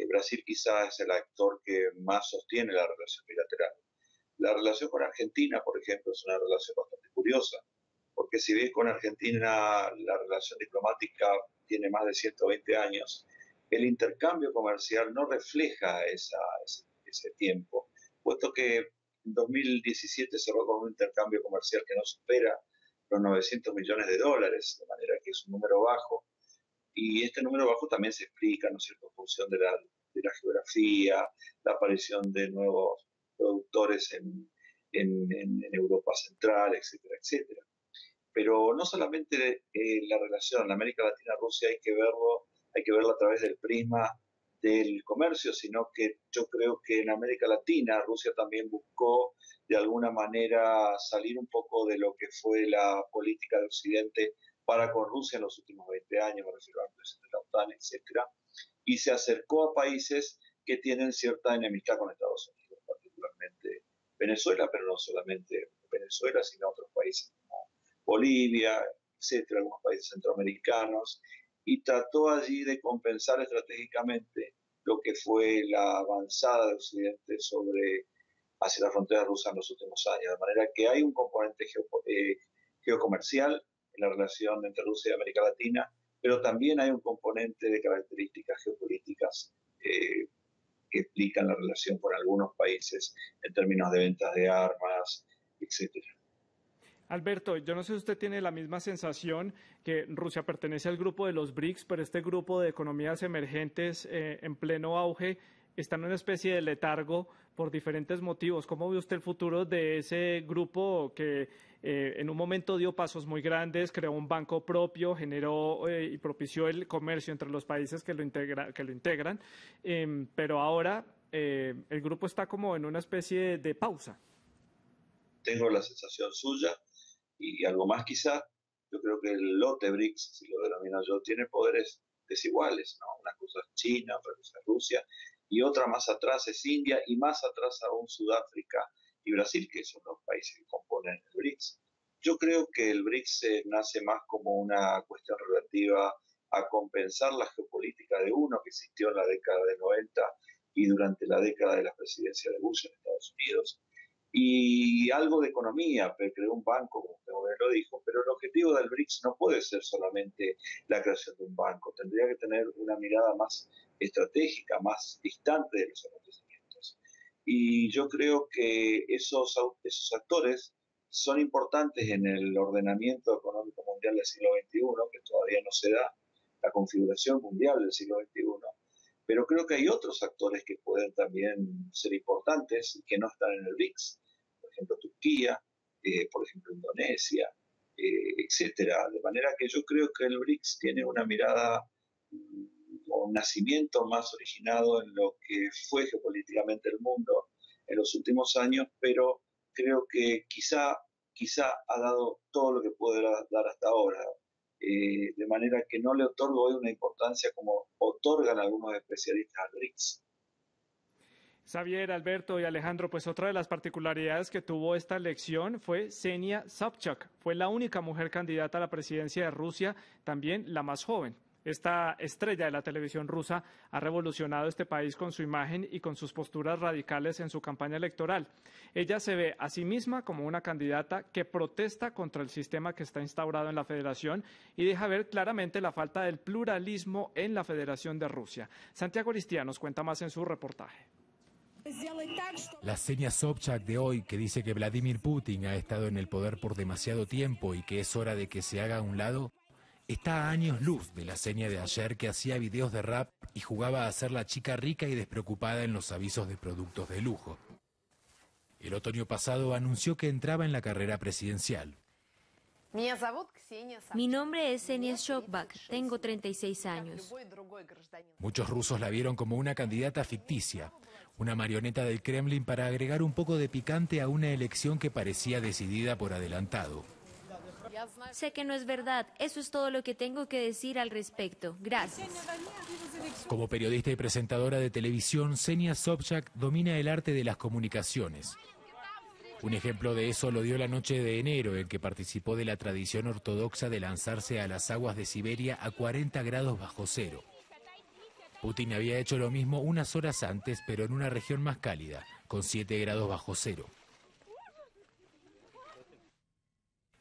Brasil quizás es el actor que más sostiene la relación bilateral. La relación con Argentina, por ejemplo, es una relación bastante curiosa, porque si bien con Argentina la relación diplomática tiene más de 120 años, el intercambio comercial no refleja ese tiempo, puesto que en 2017 cerró con un intercambio comercial que no supera los 900 millones de dólares, de manera que es un número bajo. Y este número bajo también se explica, ¿no es cierto?, en función de la geografía, la aparición de nuevos productores en Europa Central, etcétera, etcétera. Pero no solamente la relación en América Latina-Rusia hay que verla a través del prisma del comercio, sino que yo creo que en América Latina Rusia también buscó de alguna manera salir un poco de lo que fue la política de Occidente para con Rusia en los últimos 20 años, me refiero a la presión de la OTAN, etcétera, y se acercó a países que tienen cierta enemistad con Estados Unidos, particularmente Venezuela, pero no solamente Venezuela, sino otros países como Bolivia, etcétera, algunos países centroamericanos, y trató allí de compensar estratégicamente lo que fue la avanzada de Occidente hacia la frontera rusa en los últimos años, de manera que hay un componente geocomercial en la relación entre Rusia y América Latina, pero también hay un componente de características geopolíticas que explican la relación con algunos países en términos de ventas de armas, etcétera. Alberto, yo no sé si usted tiene la misma sensación que Rusia pertenece al grupo de los BRICS, pero este grupo de economías emergentes en pleno auge está en una especie de letargo por diferentes motivos. ¿Cómo ve usted el futuro de ese grupo que en un momento dio pasos muy grandes, creó un banco propio, generó y propició el comercio entre los países que lo integran, pero ahora el grupo está como en una especie de pausa? Tengo la sensación suya y algo más quizá. Yo creo que el lote BRICS, si lo denomino yo, tiene poderes desiguales, ¿no? Una cosa es China, otra cosa es Rusia, y otra más atrás es India, y más atrás aún Sudáfrica y Brasil, que son los países que componen el BRICS. Yo creo que el BRICS nace más como una cuestión relativa a compensar la geopolítica de uno que existió en la década del 90 y durante la década de la presidencia de Bush en Estados Unidos, y algo de economía, creó un banco, como usted lo dijo, pero el objetivo del BRICS no puede ser solamente la creación de un banco, tendría que tener una mirada más estratégica, más distante de los acontecimientos. Y yo creo que esos actores son importantes en el ordenamiento económico mundial del siglo XXI, que todavía no se da, la configuración mundial del siglo XXI, pero creo que hay otros actores que pueden también ser importantes y que no están en el BRICS. Por ejemplo, Turquía, por ejemplo, Indonesia, etcétera. De manera que yo creo que el BRICS tiene una mirada o un nacimiento más originado en lo que fue geopolíticamente el mundo en los últimos años, pero creo que quizá ha dado todo lo que puede dar hasta ahora. De manera que no le otorgo hoy una importancia como otorgan algunos especialistas al BRICS. Xavier, Alberto y Alejandro, pues otra de las particularidades que tuvo esta elección fue Ksenia Sobchak. Fue la única mujer candidata a la presidencia de Rusia, también la más joven. Esta estrella de la televisión rusa ha revolucionado este país con su imagen y con sus posturas radicales en su campaña electoral. Ella se ve a sí misma como una candidata que protesta contra el sistema que está instaurado en la Federación y deja ver claramente la falta del pluralismo en la Federación de Rusia. Santiago Aristía nos cuenta más en su reportaje. La Ksenia Sobchak de hoy, que dice que Vladimir Putin ha estado en el poder por demasiado tiempo y que es hora de que se haga a un lado, está a años luz de la Ksenia de ayer, que hacía videos de rap y jugaba a ser la chica rica y despreocupada en los avisos de productos de lujo. El otoño pasado anunció que entraba en la carrera presidencial. Mi nombre es Ksenia Sobchak, tengo 36 años. Muchos rusos la vieron como una candidata ficticia, una marioneta del Kremlin para agregar un poco de picante a una elección que parecía decidida por adelantado. Sé que no es verdad, eso es todo lo que tengo que decir al respecto. Gracias. Como periodista y presentadora de televisión, Ksenia Sobchak domina el arte de las comunicaciones. Un ejemplo de eso lo dio la noche de enero, en que participó de la tradición ortodoxa de lanzarse a las aguas de Siberia a 40 grados bajo cero. Putin había hecho lo mismo unas horas antes, pero en una región más cálida, con 7 grados bajo cero.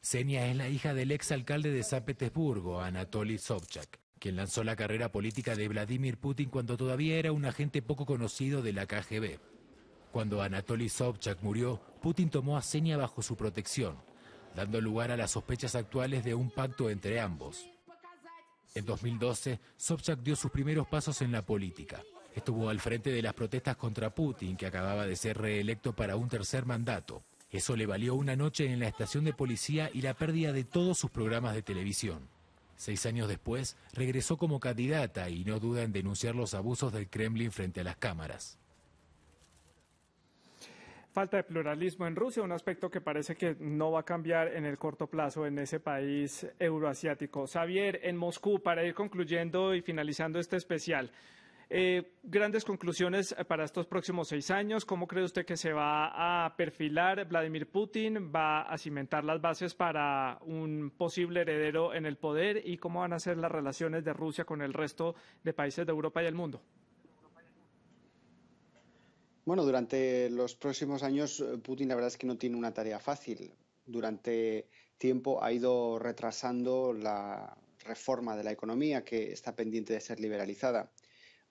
Ksenia es la hija del exalcalde de San Petersburgo, Anatoly Sobchak, quien lanzó la carrera política de Vladimir Putin cuando todavía era un agente poco conocido de la KGB. Cuando Anatoly Sobchak murió, Putin tomó a Ksenia bajo su protección, dando lugar a las sospechas actuales de un pacto entre ambos. En 2012, Sobchak dio sus primeros pasos en la política. Estuvo al frente de las protestas contra Putin, que acababa de ser reelecto para un tercer mandato. Eso le valió una noche en la estación de policía y la pérdida de todos sus programas de televisión. 6 años después, regresó como candidata y no duda en denunciar los abusos del Kremlin frente a las cámaras. Falta de pluralismo en Rusia, un aspecto que parece que no va a cambiar en el corto plazo en ese país euroasiático. Xavier, en Moscú, para ir concluyendo y finalizando este especial, grandes conclusiones para estos próximos 6 años. ¿Cómo cree usted que se va a perfilar Vladimir Putin? ¿Va a cimentar las bases para un posible heredero en el poder? ¿Y cómo van a ser las relaciones de Rusia con el resto de países de Europa y el mundo? Bueno, durante los próximos años Putin la verdad es que no tiene una tarea fácil. Durante tiempo ha ido retrasando la reforma de la economía, que está pendiente de ser liberalizada.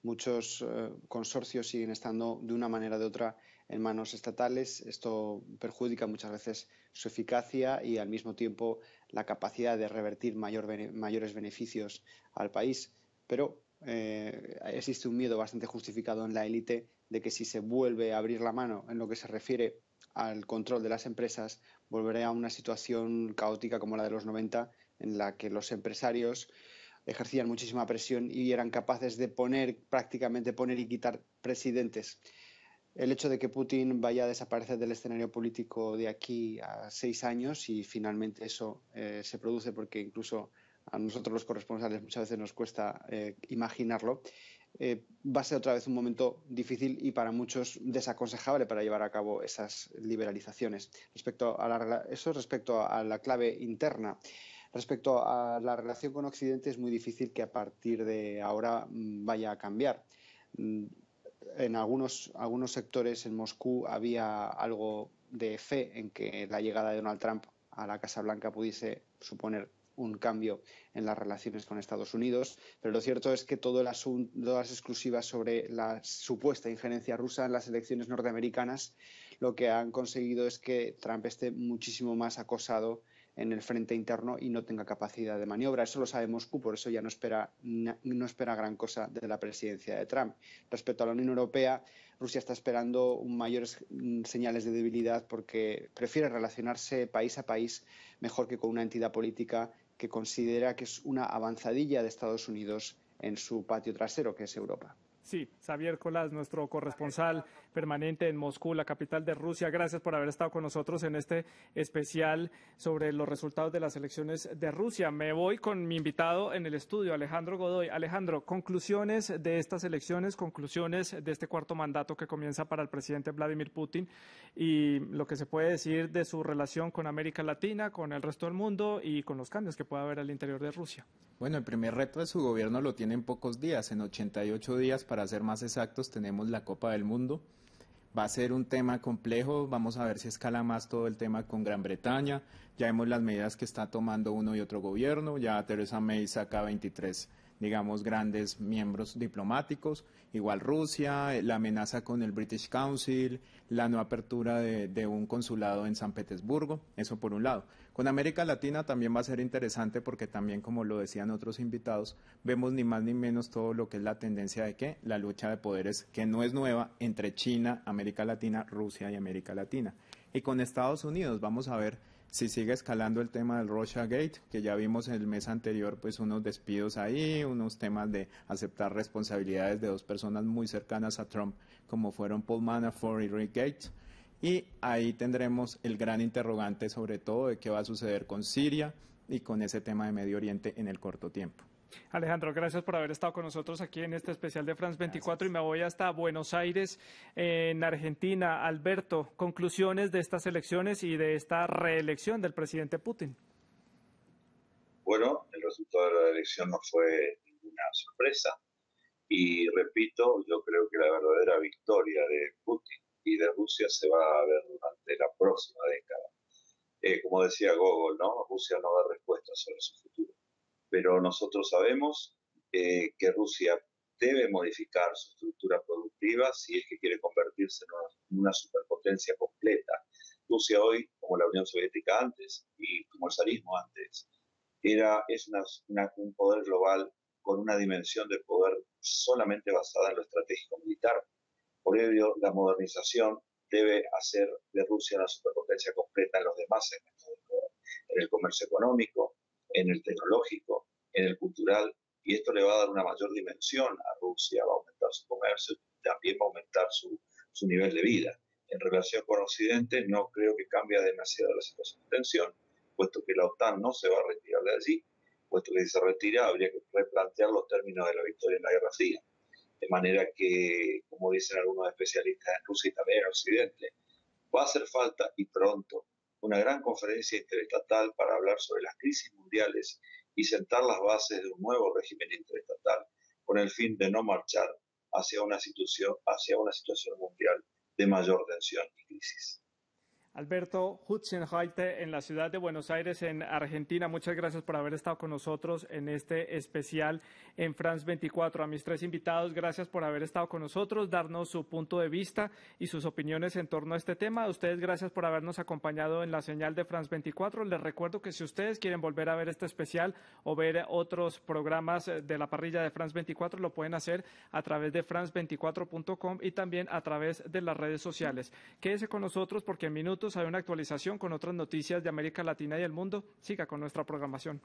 Muchos consorcios siguen estando de una manera o de otra en manos estatales. Esto perjudica muchas veces su eficacia y al mismo tiempo la capacidad de revertir mayores beneficios al país. Pero existe un miedo bastante justificado en la élite de que si se vuelve a abrir la mano en lo que se refiere al control de las empresas, volverá a una situación caótica como la de los 90, en la que los empresarios ejercían muchísima presión y eran capaces de prácticamente poner y quitar presidentes. El hecho de que Putin vaya a desaparecer del escenario político de aquí a 6 años, y finalmente eso se produce porque incluso a nosotros los corresponsales muchas veces nos cuesta imaginarlo, va a ser otra vez un momento difícil y para muchos desaconsejable para llevar a cabo esas liberalizaciones. Respecto a la clave interna. Respecto a la relación con Occidente, es muy difícil que a partir de ahora vaya a cambiar. En algunos sectores en Moscú había algo de fe en que la llegada de Donald Trump a la Casa Blanca pudiese suponer un cambio en las relaciones con Estados Unidos, pero lo cierto es que todas las exclusivas sobre la supuesta injerencia rusa en las elecciones norteamericanas lo que han conseguido es que Trump esté muchísimo más acosado en el frente interno y no tenga capacidad de maniobra. Eso lo sabe Moscú, por eso ya no espera gran cosa de la presidencia de Trump. Respecto a la Unión Europea, Rusia está esperando mayores señales de debilidad porque prefiere relacionarse país a país mejor que con una entidad política que considera que es una avanzadilla de Estados Unidos en su patio trasero, que es Europa. Sí, Xavier Colás, nuestro corresponsal permanente en Moscú, la capital de Rusia. Gracias por haber estado con nosotros en este especial sobre los resultados de las elecciones de Rusia. Me voy con mi invitado en el estudio, Alejandro Godoy. Alejandro, conclusiones de estas elecciones, conclusiones de este cuarto mandato que comienza para el presidente Vladimir Putin y lo que se puede decir de su relación con América Latina, con el resto del mundo y con los cambios que pueda haber al interior de Rusia. Bueno, el primer reto de su gobierno lo tiene en pocos días, en 88 días, para ser más exactos, tenemos la Copa del Mundo. Va a ser un tema complejo, vamos a ver si escala más todo el tema con Gran Bretaña. Ya vemos las medidas que está tomando uno y otro gobierno, ya Theresa May saca 23 digamos, grandes miembros diplomáticos. Igual Rusia, la amenaza con el British Council, la no apertura de un consulado en San Petersburgo, eso por un lado. Con América Latina también va a ser interesante porque también, como lo decían otros invitados, vemos ni más ni menos todo lo que es la tendencia de ¿qué? La lucha de poderes, que no es nueva, entre China, América Latina, Rusia y América Latina. Y con Estados Unidos vamos a ver si sigue escalando el tema del Russiagate, que ya vimos el mes anterior pues unos despidos ahí, unos temas de aceptar responsabilidades de dos personas muy cercanas a Trump, como fueron Paul Manafort y Rick Gates. Y ahí tendremos el gran interrogante sobre todo de qué va a suceder con Siria y con ese tema de Medio Oriente en el corto tiempo. Alejandro, gracias por haber estado con nosotros aquí en este especial de France 24 y me voy hasta Buenos Aires, en Argentina. Alberto, conclusiones de estas elecciones y de esta reelección del presidente Putin. Bueno, el resultado de la elección no fue ninguna sorpresa y repito, yo creo que la verdadera victoria de Putin y de Rusia se va a ver durante la próxima década. Como decía Gogol, ¿no? Rusia no da respuestas sobre su futuro. Pero nosotros sabemos que Rusia debe modificar su estructura productiva si es que quiere convertirse en una superpotencia completa. Rusia hoy, como la Unión Soviética antes y como el zarismo antes, es un poder global con una dimensión de poder solamente basada en lo estratégico militar. Por ello, la modernización debe hacer de Rusia una superpotencia completa en los demás segmentos del poder, en el comercio económico, en el tecnológico, en el cultural, y esto le va a dar una mayor dimensión a Rusia, va a aumentar su comercio, también va a aumentar su nivel de vida. En relación con Occidente, no creo que cambie demasiado la situación de tensión, puesto que la OTAN no se va a retirar de allí, puesto que si se retira habría que replantear los términos de la victoria en la Guerra Fría. De manera que, como dicen algunos especialistas en Rusia y también en Occidente, va a hacer falta, y pronto, una gran conferencia interestatal para hablar sobre las crisis mundiales y sentar las bases de un nuevo régimen interestatal con el fin de no marchar hacia una situación mundial de mayor tensión y crisis. Alberto Hutzenheiter, en la ciudad de Buenos Aires, en Argentina. Muchas gracias por haber estado con nosotros en este especial en France 24. A mis tres invitados, gracias por haber estado con nosotros, darnos su punto de vista y sus opiniones en torno a este tema. A ustedes, gracias por habernos acompañado en la señal de France 24. Les recuerdo que si ustedes quieren volver a ver este especial o ver otros programas de la parrilla de France 24, lo pueden hacer a través de france24.com y también a través de las redes sociales. Quédese con nosotros porque en minutos hay una actualización con otras noticias de América Latina y el mundo. Siga con nuestra programación.